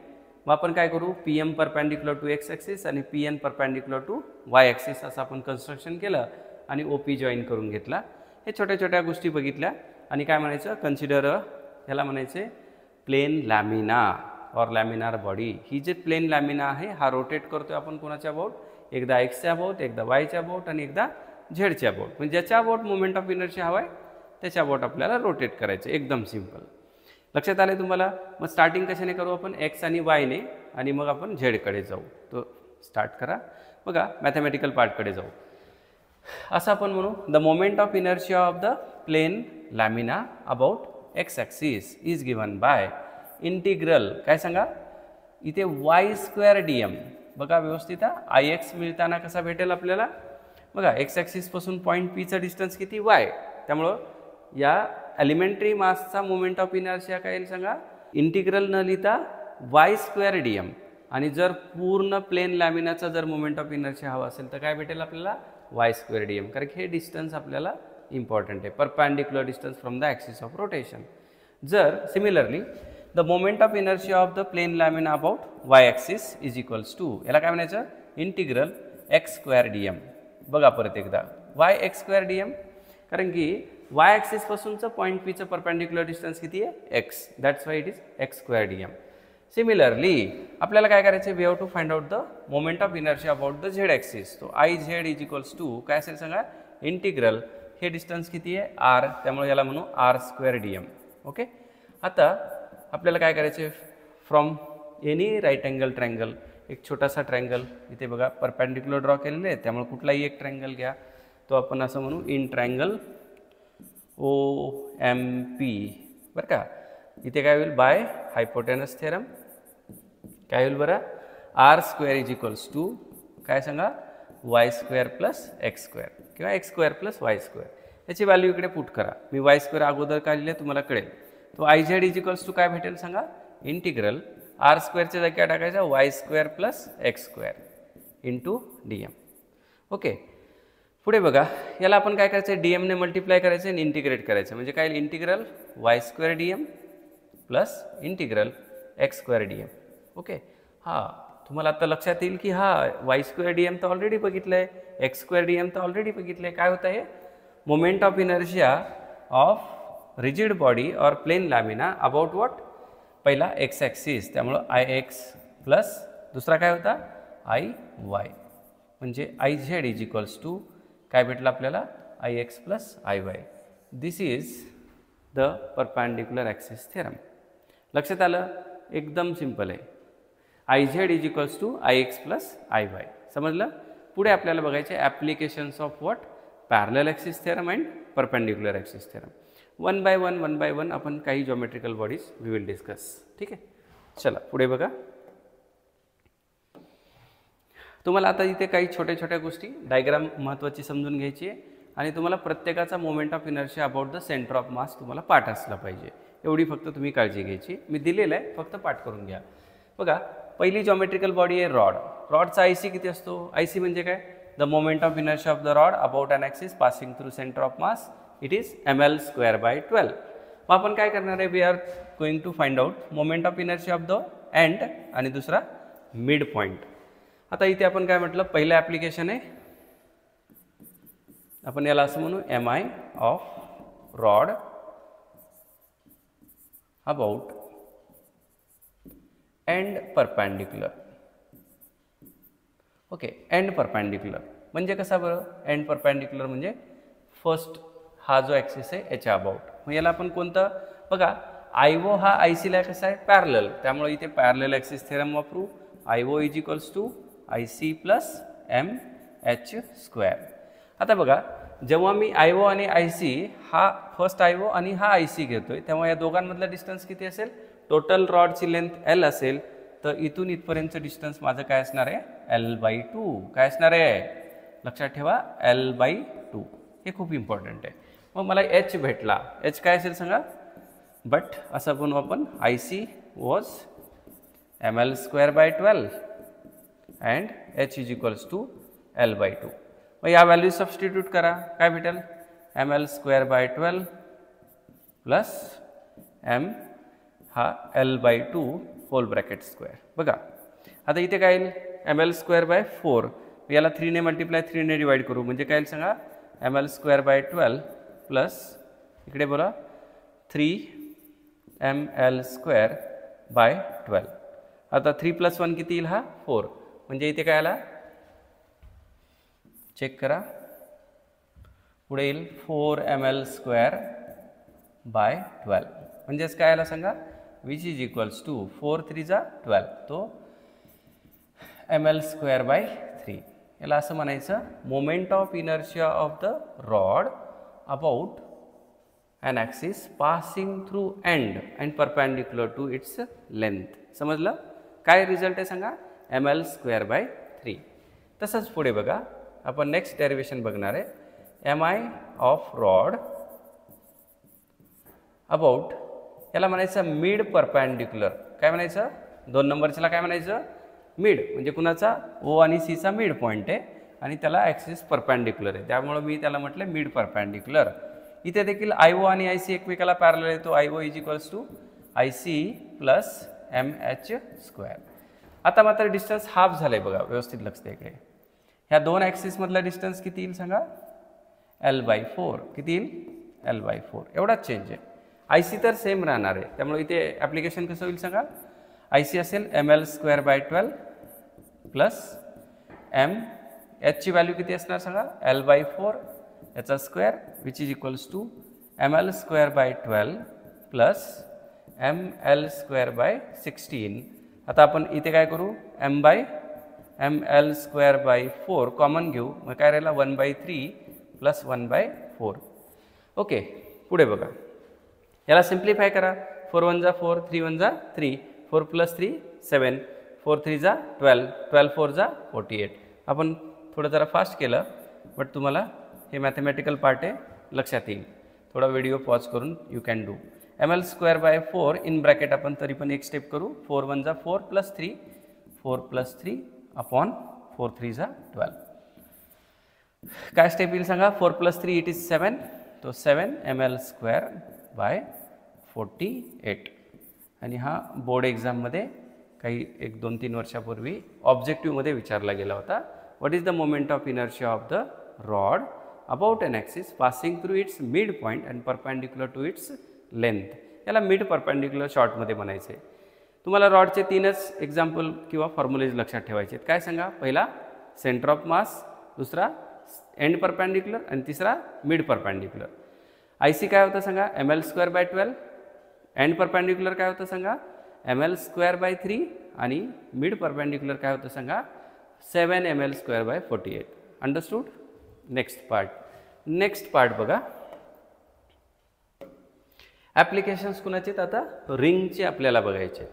S1: मग आपण काय करू PM perpendicular to X axis आणि PN perpendicular to Y axis असं आपण कन्स्ट्रक्शन केलं आणि OP जॉईन करून घेतला. हे छोट्या छोट्या गोष्टी बघितल्या आणि काय म्हणायचं कन्सिडर ह्याला म्हणायचे प्लेन लॅमिना और लॅमिनार बॉडी. ही जे प्लेन लॅमिना आहे हा रोटेट करतोय आपण कोणाच्या अबाउट एकदा Xच्या अबाउट एकदा Yच्या अबाउट आणि एकदा Zच्या अबाउट. म्हणजे ज्याच्या अबाउट मोमेंट ऑफ इनर्शिया हवा आहे त्याच्या अबाउट आपल्याला रोटेट करायचं. एकदम सिंपल. लक्षात आले तुम्हाला? मग स्टार्टिंग कशाने करू आपण X आणि Y ने आणि मग आपण Zकडे जाऊ. तो स्टार्ट करा बघा मॅथमॅटिकल पार्टकडे जाऊ. असं आपण म्हणू the moment of inertia of the plane lamina about X axis is given by integral काय सांगा इथे वाय स्क्वेअर डी एम. बघा व्यवस्थित आय एक्स मिळताना कसा भेटेल आपल्याला बघा एक्स ॲक्सिसपासून पॉईंट पीचं डिस्टन्स किती वाय. त्यामुळं या एलिमेंटरी मासचा मोमेंट ऑफ इनर्शिया काय येईल सांगा इंटिग्रल न लिहिता वाय स्क्वेअर डी एम. आणि जर पूर्ण प्लेन लॅमिनाचा जर मोमेंट ऑफ इनर्शिया हवा असेल तर काय भेटेल आपल्याला वाय स्क्वेअर डी एम. कारण हे डिस्टन्स आपल्याला इम्पॉर्टंट आहे perpendicular distance from the axis of rotation. जर similarly the moment of inertia of the plane lamina about Y axis is equals to याला काय म्हणायचं integral X square D M. बघा परत एकदा Y X square D M कारण की Y ॲक्सिसपासूनचं पॉईंट पीचं परपॅन्डिक्युलर डिस्टन्स किती आहे X. That's why it is X square D M. Similarly आपल्याला काय करायचं we have to find out the moment of inertia about the Z axis. तो I Z is equals to काय असेल सांगा इंटिग्रल हे डिस्टन्स किती आहे आर त्यामुळे याला म्हणू r square D M. Okay. आता आपल्याला काय करायचे from any right angle triangle एक छोटासा ट्रँगल इथे बघा परपॅन्डिक्युलर ड्रॉ केलेले आहे त्यामुळे कुठलाही एक ट्रँगल घ्या तो आपण असं म्हणू in triangle O M P. बरं का इथे काय होईल बाय हायपोटेनस थेरम काय होईल बरं R square is equals to काय सांगा Y square plus X square किंवा X square plus Y square. याची व्हॅल्यू इकडे पुट करा. मी वाय स्क्वेअर अगोदर काय लिहिले तुम्हाला कळेल. तो I Z is equals to काय भेटेल सांगा इंटिग्रल आर स्क्वेअरच्या जागी काय टाकायचं Y square plus X square into D M. Okay. पुढे बघा याला आपण काय करायचं डी एमने मल्टिप्लाय करायचं आणि इंटिग्रेट करायचं म्हणजे काय integral Y square D M plus integral X square D M. Okay. हां तुम्हाला आता लक्षात येईल की हा वाय स्क्वेअर डी एम तर ऑलरेडी बघितलं आहे एक्स स्क्वेअर डी एम तर ऑलरेडी बघितलं आहे. काय होतं आहे moment of inertia of rigid body और प्लेन लॅमिना अबाउट वॉट पहिला एक्स ॲक्सिस त्यामुळं आय एक्स प्लस दुसरा काय होता आय वाय म्हणजे I Z is equals to काय भेटलं आपल्याला I X plus I Y. This is the perpendicular axis theorem. लक्षात आलं एकदम सिम्पल आहे. I Z is equals to I X plus I Y. समजलं. पुढे आपल्याला बघायचे applications of what parallel axis theorem and perpendicular axis theorem. One by one आपण काही geometrical bodies we will discuss. ठीक आहे. चला पुढे बघा. तुम्हाला आता इथे काही छोट्या छोट्या गोष्टी डायग्राम महत्त्वाची समजून घ्यायची आहे आणि तुम्हाला प्रत्येकाचा moment of inertia about the centre of मास तुम्हाला पाठ असला पाहिजे एवढी फक्त तुम्ही काळजी घ्यायची. मी दिलेलं आहे फक्त पाठ करून घ्या. बघा पहिली जॉमेट्रिकल बॉडी आहे रॉड. रॉडचा आय सी किती असतो आय सी म्हणजे काय the moment of inertia of the rod about an axis passing through centre of mass it is ml square by 12. मग आपण काय करणार आहे we are going to find out moment of inertia of the end आणि दुसरा mid point. आता इथे आपण काय म्हटलं पहिलं ॲप्लिकेशन आहे आपण याला असं म्हणू M I of rod about end perpendicular. Okay. End perpendicular म्हणजे कसा बरं एंड परपॅन्डिक्युलर म्हणजे फर्स्ट हा जो ॲक्सिस आहे याच्या अबाउट. मग याला आपण कोणतं बघा आय ओ हा आय सीला कसा आहे पॅरलल त्यामुळे इथे पॅरलल ॲक्सिस थेरम वापरू. I O is equals to I C plus M H square. आता बघा जेव्हा मी आय ओ आणि आय सी हा फर्स्ट आय ओ आणि हा आय सी घेतोय तेव्हा या दोघांमधला डिस्टन्स किती असेल टोटल रॉडची लेंथ एल असेल तर इथून इथपर्यंतचं डिस्टन्स माझं काय असणार आहे L/2 काय असणार आहे लक्षात ठेवा L/2. हे खूप इम्पॉर्टंट आहे. मग मला एच भेटला एच काय असेल सांगा बट असं म्हणू आपण I C was ml square by 12 and H is equals to L/2. मग या व्हॅल्यू सबस्टिट्यूट करा काय भेटेल ml square by 12 plus m हा L/2 होल ब्रॅकेट स्क्वेअर. बघा आता इथे काय येईल ml स्क्वेअर बाय 4 याला 3 ने मल्टिप्लाय 3 ने डिवाइड करू म्हणजे काय येईल सांगा ml स्क्वेअर बाय 12 प्लस इकडे बोला 3ml स्क्वेअर बाय 12. आता 3 + 1 किती येईल हा 4 म्हणजे इथे काय आला चेक करा पुढे येईल 4ml स्क्वेअर बाय 12 म्हणजेच काय आला सांगा विच इज इक्वल्स टू 4 3 जा 12 तो ml स्क्वेअर बाय 3. याला असं म्हणायचं moment of inertia of the rod about an axis passing through end and perpendicular to its length. समजलं? काय रिझल्ट आहे सांगा? ml square bye 3. तसंच पुढे बघा, आपण नेक्स्ट डेरिवेशन बघणार आहे. mi ऑफ रॉड अबाउट, याला म्हणायचं मिड परपेंडिक्युलर. काय म्हणायचं? 2 नंबरच्याला काय म्हणायचं? मिड, म्हणजे कुणाचा? ओ आणि सी चा मिड पॉईंट आहे आणि त्याला ॲक्सिस परपेंडिक्युलर आहे, त्यामुळे मी त्याला म्हटलं मिड परपेंडिक्युलर. इथे देखील आय ओ आणि आय सी एकमेकाला पॅरलल येतो. I O is equals to I C plus M H square. आता मात्र डिस्टन्स हाफ झालं आहे बघा, व्यवस्थित लक्ष द्या इकडे. ह्या 2 ॲक्सिसमधला डिस्टन्स किती येईल सांगा? L/4. किती येईल? L/4. एवढाच चेंज आहे. आय सी तर सेम राहणार आहे, त्यामुळे इथे ॲप्लिकेशन कसं होईल सांगा? आय सी असेल ml square by 12 plus M एचची व्हॅल्यू किती असणार सांगा? L/4 याचा square which is equals to ml square by 12 plus ml square by 16. आता आपण इथे काय करू? ml स्क्वेअर बाय 4 कॉमन घेऊ, मग काय राहिला? 1/3 प्लस 1/4. ओके, पुढे बघा, याला सिम्प्लिफाय करा. 4 1 जा 4, 3 1 जा 3, 4 प्लस 3 7, 4 3 जा 12, 12 4 जा 48. आपण थोडं जरा फास्ट केलं, बट तुम्हाला हे मॅथमॅटिकल पार्ट आहे, लक्षात येईल. थोडा व्हिडिओ पॉज करून you can do. ml square by 4 in bracket आपण तरी पण एक स्टेप करू. 4 1 जा 4 प्लस 3, 4 प्लस 3 अपॉन 4 3 जा 12. काय स्टेप येईल सांगा? 4 प्लस 3 इट इज 7, तो 7 ml स्क्वेअर बाय 48. आणि हा बोर्ड एक्झाममध्ये काही 1-2-3 वर्षापूर्वी ऑब्जेक्टिव्हमध्ये विचारला गेला होता. What is the moment of inertia of the rod about an axis passing through its mid point and perpendicular to its length. याला मिड परपेंडिक्युलर शॉर्टमध्ये म्हणायचं आहे. तुम्हाला रॉडचे 3च एक्झाम्पल किंवा फॉर्म्युलेज लक्षात ठेवायचे आहेत. काय सांगा? पहिला सेंटर ऑफ मास, दुसरा एंड परपेंडिक्युलर आणि तिसरा मिड परपेंडिक्युलर. आय सी काय होतं सांगा? ml square by 12. End perpendicular काय होतं सांगा? ml square bye 3. आणि मिड परपेंडिक्युलर काय होतं सांगा? 7 ml square bye 48. Understood? Next part बघा. ॲप्लिकेशन्स कुणाचे? आता रिंगचे आपल्याला बघायचे.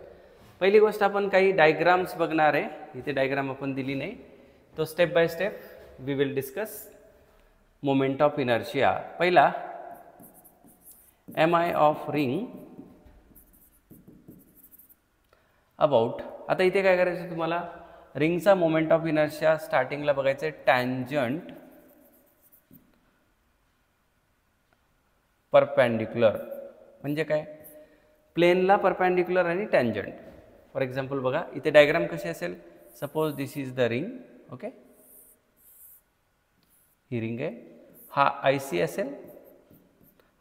S1: पहिली गोष्ट आपण काही डायग्राम्स बघणार आहे. इथे डायग्राम आपण दिली नाही, तो step by step we will discuss. Moment of inertia पहिला mi ऑफ रिंग अबाउट. आता इथे काय करायचं तुम्हाला? रिंगचा मोमेंट ऑफ इनर्शिया स्टार्टिंगला बघायचं आहे टॅन्जंट परपेंडिक्युलर. म्हणजे काय? प्लेनला परपेंडिक्युलर आणि टॅन्जंट. फॉर एक्झाम्पल बघा, इथे डायग्राम कशी असेल? Suppose this is the ring. Okay, he ring आहे. हा आय सी असेल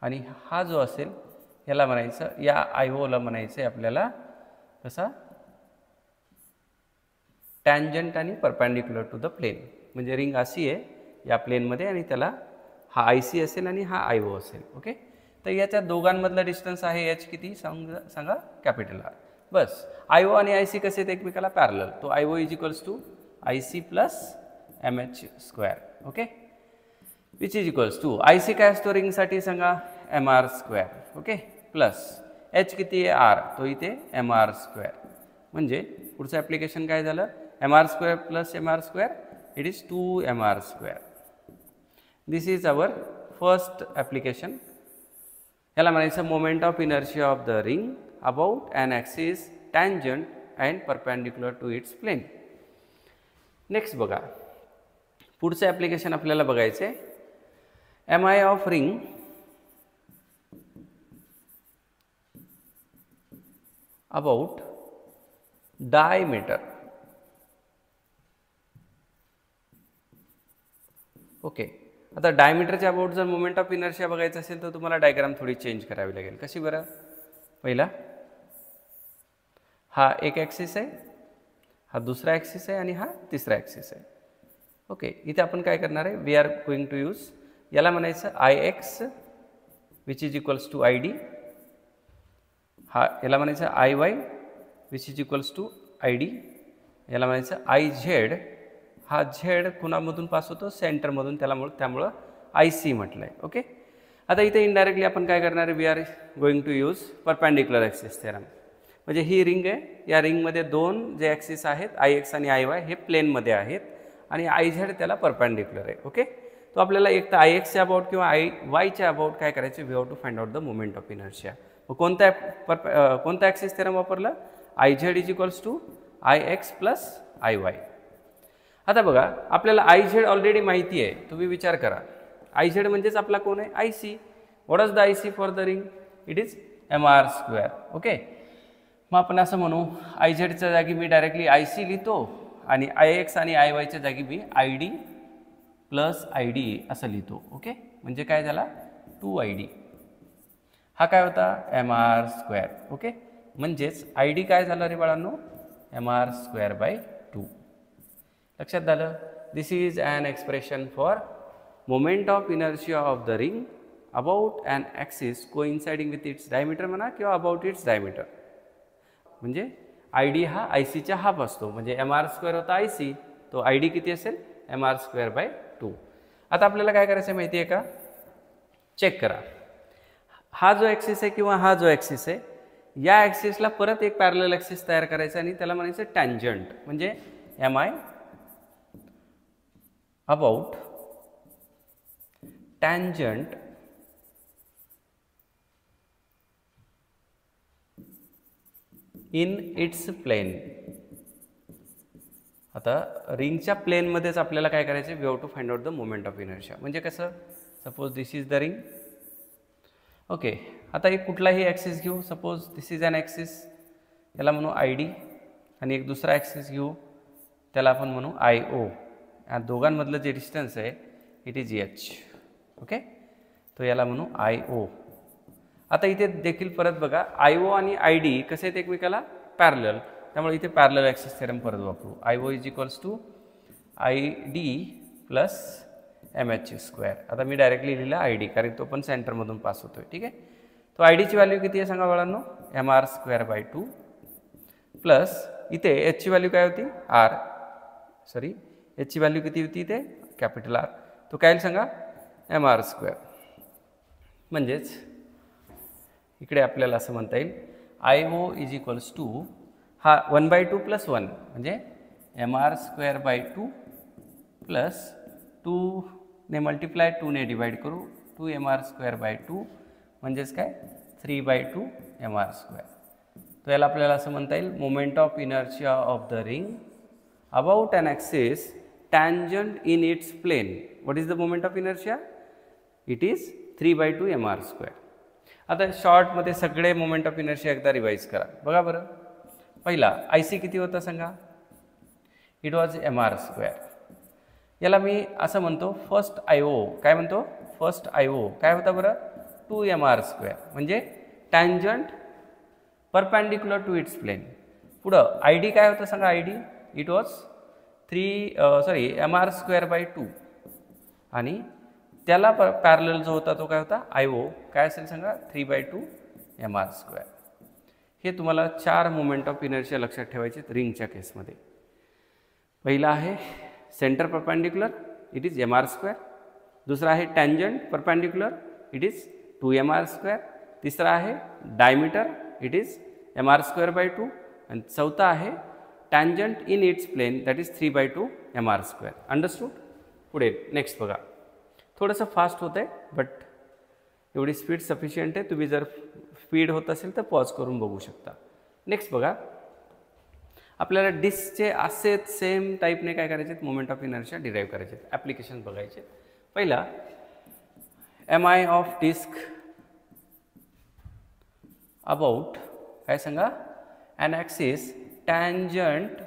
S1: आणि हा जो असेल याला म्हणायचं, या आय ओला म्हणायचं आहे आपल्याला कसा? टॅन्जंट आणि परपेंडिक्युलर टू द प्लेन. म्हणजे रिंग अशी आहे या प्लेनमध्ये आणि त्याला हा आय सी असेल आणि हा आय ओ असेल. ओके, तर याच्या दोघांमधला डिस्टन्स आहे एच किती सांगा? Capital R. बस. आय ओ आणि आय सी कसे आहेत एकमेकाला पॅरलल, तो I O is equals to I C plus M H square. Okay, which is equals to I C काय असतो रिंगसाठी सांगा? M R square. Okay, plus H किती आहे? आर, तो इथे एम आर स्क्वेअर. म्हणजे पुढचं ॲप्लिकेशन काय झालं? M R square plus M R square, it is 2mr square. This is our first application. याला म्हणायचं moment of inertia of the ring about an axis tangent and perpendicular to its plane. Next बघा, पुढचं application आपल्याला बघायचं आहे. mi of ring about diameter. Okay, आता डायमीटरच्या about जर मोमेंट ऑफ इनर्शिया बघायचं असेल तर तुम्हाला डायग्राम थोडी चेंज करावी लागेल. कशी बरं? पहिला हा एक ॲक्सिस आहे, हा दुसरा ॲक्सिस आहे आणि हा तिसरा ॲक्सिस आहे. ओके, इथे आपण काय करणार आहे? We are going to use, याला म्हणायचं I X which is equals to I D. हा याला म्हणायचं I Y which is equals to I D. याला म्हणायचं आय झेड. हा झेड कुणामधून पास होतो? सेंटरमधून, त्यामुळं आय सी म्हटलं आहे. ओके, आता इथे इनडायरेक्टली आपण काय करणार आहे, we are going to use perpendicular axis theorem. म्हणजे ही रिंग आहे, या रिंगमध्ये दोन जे ॲक्सिस आहेत आय एक्स आणि आय वाय हे प्लेनमध्ये आहेत आणि आय झेड त्याला परपेंडिक्युलर आहे. ओके, तो आपल्याला एक तर आय एक्सच्या अबाउट किंवा आय वायच्या अबाउट काय करायचे, we have to find out the moment of inertia. मग कोणता ॲक्सिस थेरम वापरला, I Z is equals to I X plus I Y. आता बघा आपल्याला आय झेड ऑलरेडी माहिती आहे, तुम्ही विचार करा आय झेड म्हणजेच आपला कोण आहे, I C. What is the I C for the ring, it is mr square. Okay, मग आपण असं म्हणू आय झेडच्या जागी मी डायरेक्टली आय सी लिहितो आणि आय एक्स आणि आय वायच्या जागी मी I D plus I D असं लिहितो. ओके, म्हणजे काय झाला 2ID. हा काय होता mr स्क्वेअर. ओके, म्हणजेच आय डी काय झालं रे बाळांनो, mr स्क्वेअर बाय 2. लक्षात झालं. This is an expression for moment of inertia of the ring about an axis coinciding with its diameter म्हणा किंवा अबाउट इट्स डायमीटर. म्हणजे आय डी हा आय सीच्या हाफ असतो, म्हणजे mr स्क्वेअर होता आय सी, तो आय डी किती असेल mr स्क्वेअर बाय 2. आता आपल्याला काय करायचं माहिती आहे का, चेक करा. हा जो ॲक्सिस आहे किंवा हा जो ॲक्सिस आहे, या ॲक्सिसला परत एक पॅरलल ॲक्सिस तयार करायचा आणि त्याला म्हणायचं टँजंट. म्हणजे mi about tangent in its plane. आता रिंगच्या प्लेनमध्येच आपल्याला काय करायचं, we have to find out the moment of inertia. म्हणजे कसं, suppose this is the ring. Okay, आता एक कुठलाही ॲक्सिस घेऊ, suppose this is an axis, याला म्हणू आय डी, आणि एक दुसरा ॲक्सिस घेऊ त्याला आपण म्हणू आय ओ. या दोघांमधलं जे डिस्टन्स आहे इट इज एच. ओके, तो याला म्हणू आय ओ. आता इथे देखील परत बघा आय ओ आणि आय डी कसे आहेत एकमेकाला पॅरलल, त्यामुळे इथे पॅरलल ॲक्सिस थेरम परत वापरू. I O is equals to I D plus M H square. आता मी डायरेक्टली लिहिला आय डी कारण तो पण सेंटरमधून पास होतोय. ठीक आहे, तो आय डीची व्हॅल्यू किती आहे सांगा बाळांनो, mr स्क्वेअर बाय 2 प्लस इथे एचची व्हॅल्यू काय होती आर, सॉरी एचची व्हॅल्यू किती होती इथे कॅपिटल आर, तो काय सांगा mr स्क्वेअर. म्हणजेच इकडे आपल्याला असं म्हणता येईल I O is equals to हा 1/2 प्लस 1 म्हणजे mr स्क्वेअर बाय 2 प्लस 2 ने मल्टिप्लाय 2 ने डिवाइड करू 2mr स्क्वेअर बाय 2 म्हणजेच काय 3/2 mr स्क्वेअर. तो याला आपल्याला असं म्हणता येईल moment of inertia of the ring about an axis tangent in its plane. What is the moment of inertia, it is 3/2 mr square. आता शॉर्टमध्ये सगळे मोमेंट ऑफ इनर्शिया एकदा रिवाइज करा. बघा बरं, पहिला आय सी किती होता सांगा, इट वॉज mr स्क्वेअर. याला मी असं म्हणतो फर्स्ट आय ओ, काय म्हणतो फर्स्ट आय ओ काय होता बरं 2mr स्क्वेअर, म्हणजे tangent perpendicular to its plane. पुढं आय डी काय होतं सांगा, I D it was mr square by 2 आणि त्याला पॅरलल जो होता तो काय होता आय ओ, काय असेल सांगा 3/2 mr स्क्वेअर. हे तुम्हाला 4 मोमेंट ऑफ इनर्शिया लक्षात ठेवायचे रिंगच्या केसमध्ये. पहिला आहे centre perpendicular, it is mr square. दुसरा आहे tangent perpendicular, it is 2mr square. तिसरा आहे diameter, it is mr square by 2. आणि चौथा आहे tangent in its plane, that is 3/2 mr square. Understood. पुढे नेक्स्ट बघा, थोडंसं फास्ट होतं आहे बट एवढी स्पीड सफिशियंट आहे. तुम्ही जर स्पीड होत असेल तर पॉज करून बघू शकता. नेक्स्ट बघा, आपल्याला डिस्कचे असेच सेम टाईपने काय करायचे मोमेंट ऑफ इनर्शिया डिराईव्ह करायचे, ॲप्लिकेशन बघायचे. पहिला mi ऑफ डिस्क अबाउट काय सांगा an axis tangent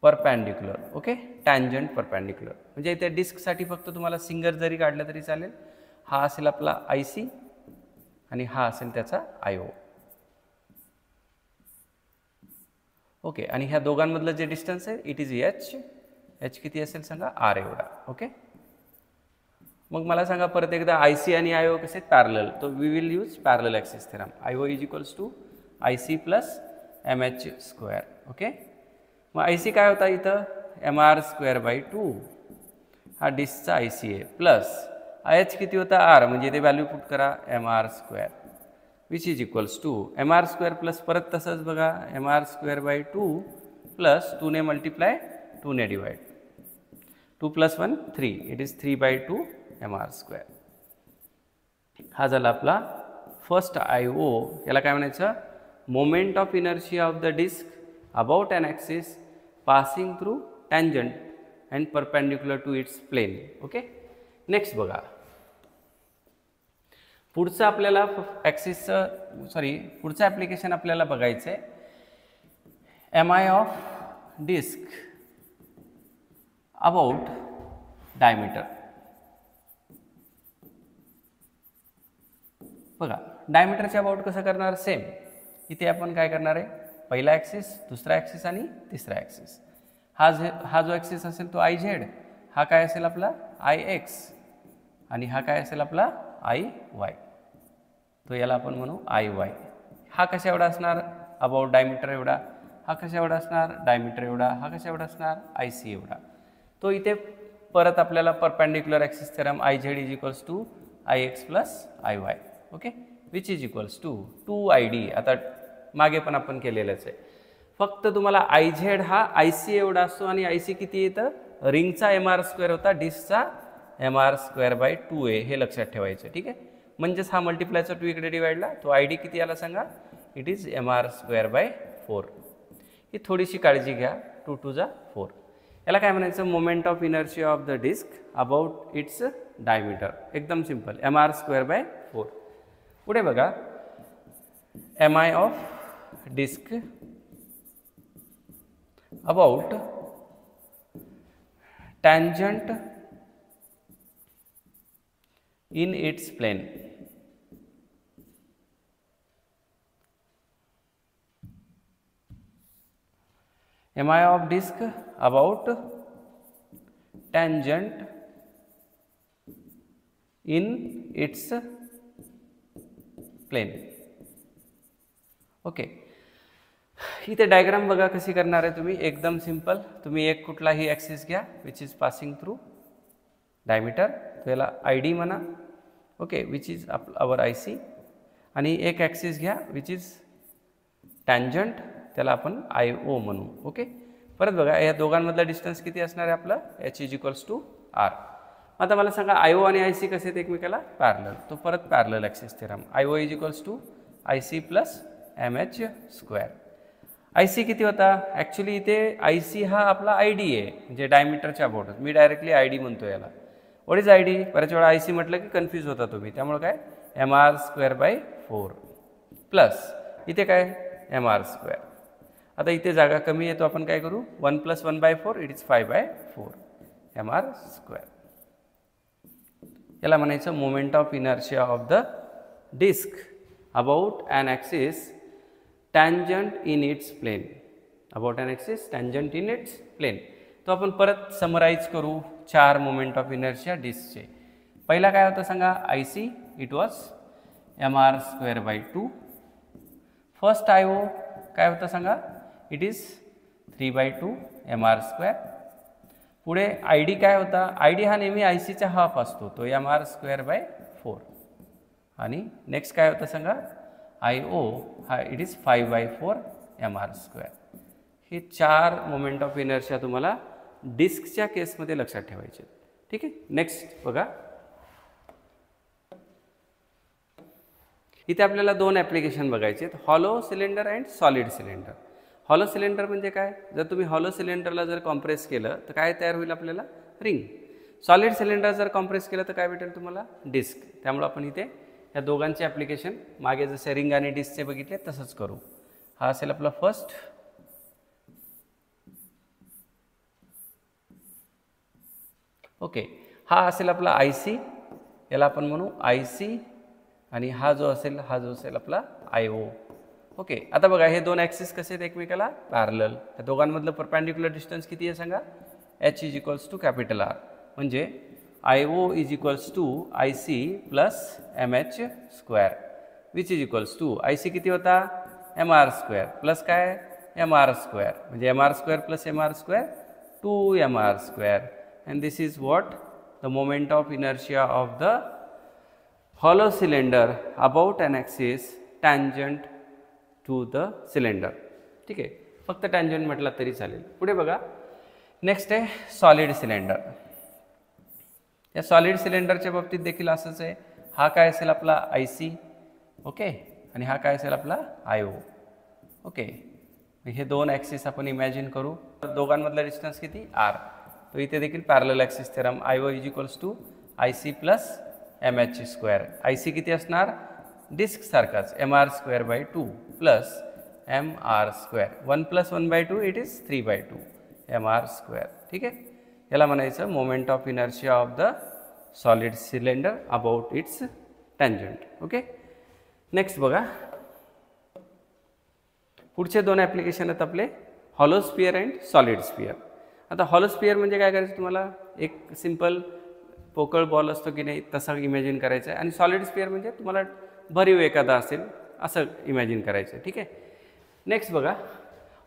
S1: perpendicular. Okay, tangent perpendicular म्हणजे त्या डिस्कसाठी फक्त तुम्हाला सिंगर जरी काढलं तरी चालेल. हा असेल आपला आय सी आणि हा असेल त्याचा आय ओ. ओके, आणि ह्या दोघांमधलं जे डिस्टन्स आहे इट इज एच. एच किती असेल सांगा आर एवढा. ओके, मग मला सांगा परत एकदा आय सी आणि आय ओ कसे पॅरलल, तो we will use parallel axis theorem. I O is equals to I C plus M H square. Okay, मग आय सी काय होता इथं mr स्क्वेअर बाय 2 हा डिस्कचा आय सी आहे प्लस आय एच किती होता आर म्हणजे इथे व्हॅल्यू पुट करा M R square which is equals to M R square plus परत तसंच बघा M R square by 2 plus 2ने मल्टिप्लाय 2ने divide 2 + 1 3 it is 3/2 M R square. हा झाला आपला फर्स्ट आय ओ. याला काय म्हणायचं moment of inertia of the disc about an axis passing through tangent and perpendicular to its plane. Okay next बघा पुढचं आपल्याला पुढचं ॲप्लिकेशन आपल्याला बघायचं आहे M I of disc about diameter. बघा डायमीटरच्या अबाउट कसं करणार सेम इथे आपण काय करणार आहे पहिला ॲक्सिस दुसरा ॲक्सिस आणि तिसरा ॲक्सिस. हा जो ॲक्सिस असेल तो आय झेड हा काय असेल आपला आय एक्स आणि हा काय असेल आपला आय वाय. तो याला आपण म्हणू आय वाय. हा कशा एवढा असणार अबाउट डायमीटर एवढा. हा कशा एवढा असणार डायमीटर एवढा. हा कशा एवढा असणार आय सी एवढा. तो इथे परत आपल्याला perpendicular axis theorem I Z is equals to I X plus I Y. Okay which is equals to 2ID. आता मागे पण आपण केलेलंच आहे. फक्त तुम्हाला आय झेड हा आय सी एवढा असतो आणि आय सी किती येतं रिंगचा एम आर स्क्वेअर होता डिस्कचा M R square by 2A हे लक्षात ठेवायचं. ठीक आहे म्हणजेच हा मल्टिप्लायचा 2 इकडे डिवाइडला तो आय डी किती आला सांगा it is M R square by 4. ही थोडीशी काळजी घ्या 2 × 2 = 4. याला काय म्हणायचं moment of inertia of the disc about its diameter. एकदम simple M R square by 4. पुढे बघा M I of disc about tangent in its plane. M I of disc about tangent in its plane. Okay इथे diagram बघा कशी करणार आहे तुम्ही एकदम सिंपल. तुम्ही एक कुठलाही ॲक्सिस घ्या which is passing through diameter त्याला आय डी म्हणा. Okay which is our I C. आणि एक ॲक्सिस घ्या विच इज टँजंट त्याला आपण आय ओ म्हणू. ओके परत बघा या दोघांमधला डिस्टन्स किती असणार आहे आपला H is equals to R. आता मला सांगा आय ओ आणि आय सी कसे आहेत एकमेकाला पॅरलल. तो परत parallel axis theorem I O is equals to I C plus M H square. I C किती होता ॲक्च्युली इथे आय सी हा आपला आय डी आहे म्हणजे डायमीटरच्या अबाउटच. मी डायरेक्टली आय डी म्हणतो याला. What is I D. बऱ्याच वेळा आय सी म्हटलं की कन्फ्यूज होता तुम्ही त्यामुळे काय M R square by 4 plus इथे काय एम आर स्क्वेअर. आता इथे जागा कमी आहे तो आपण काय करू 1 + 1/4 it is 5/4 M R square. याला म्हणायचं moment of inertia of the disc about an axis tangent in its plane. About an axis tangent in its plane. तो आपण परत समराईज करू 4 मोमेंट ऑफ इनर्शिया डिस्कचे. पहिला काय होता सांगा I C it was M R square by 2. First I O काय होतं सांगा it is 3/2 M R square. पुढे आय डी काय होता आय डी हा नेहमी आय सीचा हाफ असतो तो एम आर स्क्वेअर बाय 4. आणि नेक्स्ट काय होतं सांगा आय ओ हा it is 5/4 M R square. हे 4 मोमेंट ऑफ इनर्शिया तुम्हाला डिस्कच्या केसमध्ये लक्षात ठेवायचे. ठीक आहे नेक्स्ट बघा इथे आपल्याला 2 ॲप्लिकेशन बघायचे आहेत hollow cylinder and solid cylinder. Hollow cylinder म्हणजे काय जर तुम्ही हॉलो सिलेंडरला जर कॉम्प्रेस केलं तर काय तयार होईल आपल्याला रिंग. सॉलिड सिलेंडर जर कॉम्प्रेस केलं तर काय भेटेल तुम्हाला डिस्क. त्यामुळे आपण इथे या दोघांचे ॲप्लिकेशन मागे जसे रिंग आणि डिस्कचे बघितले तसंच करू. हा असेल आपला फर्स्ट. ओके हा असेल आपला आय सी याला आपण म्हणू आय सी. आणि हा जो असेल आपला आय ओ. ओके आता बघा हे 2 ॲक्सिस कसे आहेत एकमेकाला पॅरलल. त्या दोघांमधलं परपेंडिक्युलर डिस्टन्स किती आहे सांगा H is equals to capital R. म्हणजे I O is equals to I C plus M H square which is equals to I C किती होता एम आर स्क्वेअर प्लस काय एम आर स्क्वेअर म्हणजे M R square plus M R square 2 M R square. And this is what the moment of inertia of the hollow cylinder about an axis tangent to the cylinder. ठीक आहे, फक्त tangent म्हटलं तरी चालेल. पुढे बघा, next आहे solid cylinder. या सॉलिड सिलेंडरच्या बाबतीत देखील असंच आहे. हा काय असेल आपला IC, ओके, आणि हा काय असेल आपला IO. ओके, हे दोन ॲक्सिस आपण इमॅजिन करू. दोघांमधला डिस्टन्स किती R. तो इथे देखील parallel axis theorem IO is equals to IC plus MH square. IC किती असणार, डिस्क सारखाच MR square by 2 plus MR square. 1 plus 1 by 2 it is 3 by 2 MR square. ठीक आहे, याला म्हणायचं moment of inertia of the solid cylinder about its tangent. Okay, next बघा, पुढचे दोन ॲप्लिकेशन आहेत आपले hollow sphere and solid sphere. आता हॉलो स्पियर म्हणजे काय करायचं, तुम्हाला एक सिंपल पोकळ बॉल असतो की नाही तसा इमॅजिन करायचं आहे. आणि सॉलिड स्पियर म्हणजे तुम्हाला भरीव एखादा असेल असं इमॅजिन करायचं आहे. ठीक आहे, नेक्स्ट बघा,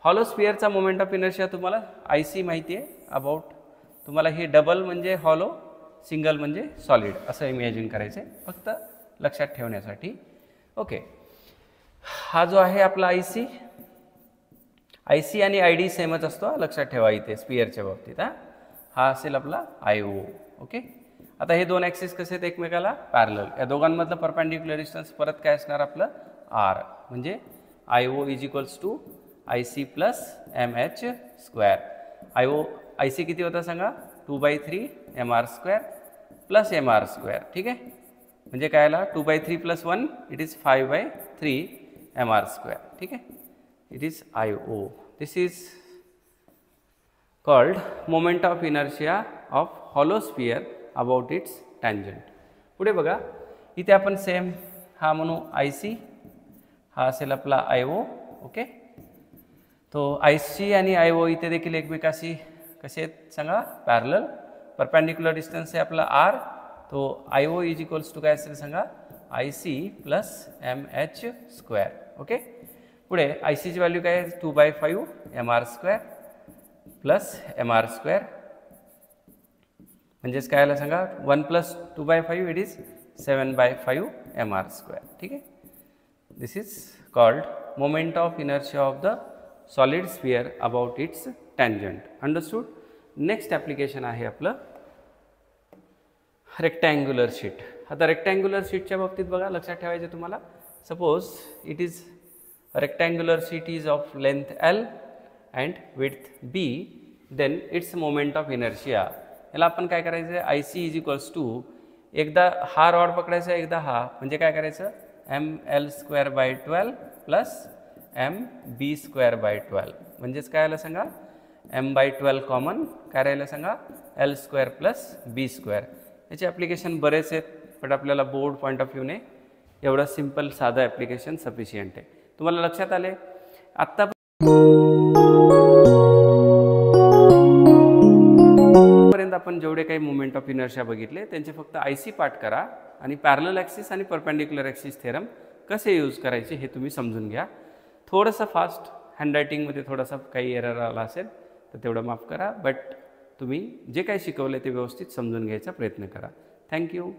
S1: हॉलो स्पियरचा मोमेंट ऑफ इनर्शिया तुम्हाला IC माहिती आहे अबाउट. तुम्हाला हे डबल म्हणजे हॉलो, सिंगल म्हणजे सॉलिड असं इमॅजिन करायचं आहे, फक्त लक्षात ठेवण्यासाठी. ओके, हा जो आहे आपला IC आणि ID सेमच असतो, लक्षात ठेवा इथे स्पियरच्या बाबतीत. हा असेल आपला IO. ओके, आता हे दोन ॲक्सिस कसे आहेत एकमेकाला पॅरलल. या दोघांमधलं परपेंडिक्युलर डिस्टन्स परत काय असणार आपलं R, म्हणजे IO is equals to IC plus MH square. IC किती होता सांगा, 2/3 MR square plus MR square. ठीक आहे, म्हणजे काय आला 2/3 plus 1 it is 5/3 MR square. ठीक आहे, it is IO. This is called moment of inertia of hollow sphere about its tangent. पुढे बघा, इथे आपण सेम हा म्हणू IC, हा असेल आपला IO. ओके, तो IC आणि IO इथे देखील एकमेकाशी कसे आहेत सांगा, पॅरलल. परपेंडिक्युलर डिस्टन्स आहे आपला R. तो IO इज इक्वल्स टू काय असेल सांगा, IC plus MH square. Okay, पुढे ICची व्हॅल्यू काय आहे, 2/5 MR square plus MR square. म्हणजेच काय आलं सांगा, 1 plus 2/5 it is 7/5 MR square. ठीक आहे, this is called moment of inertia of the solid sphere about its tangent. Understood. Next application आहे आपलं रेक्टँग्युलर शीट. आता रेक्टँग्युलर शीटच्या बाबतीत बघा, लक्षात ठेवायचं तुम्हाला, suppose it is rectangular sheet is of length L and width B, then it's moment of inertia. याला आपण काय करायचं आहे, IC इज इक्वल्स टू, एकदा हा रॉड पकडायचा, एकदा हा, म्हणजे काय करायचं ML square by 12 plus MB square by 12. म्हणजेच काय आलं सांगा, M/12 कॉमन, काय राहिलं सांगा L square plus B square. याचे ॲप्लिकेशन बरेच आहेत, पण आपल्याला बोर्ड पॉईंट ऑफ व्ह्यूने एवढं सिम्पल साधं ॲप्लिकेशन सफिशियंट आहे. तुम्हाला लक्षात आले आत्ता आपण जेवढे काही मोमेंट ऑफ इनर्शिया बघितले त्यांचे फक्त IC पार्ट करा आणि पॅरलल ॲक्सिस आणि परपेंडिक्युलर ॲक्सिस थेरम कसे यूज करायचे हे तुम्ही समजून घ्या. थोडंसं फास्ट हँडरायटिंगमध्ये थोडासा काही एरर आला असेल तर तेवढं माफ करा, बट तुम्ही जे काही शिकवले ते व्यवस्थित समजून घ्यायचा प्रयत्न करा. थँक्यू.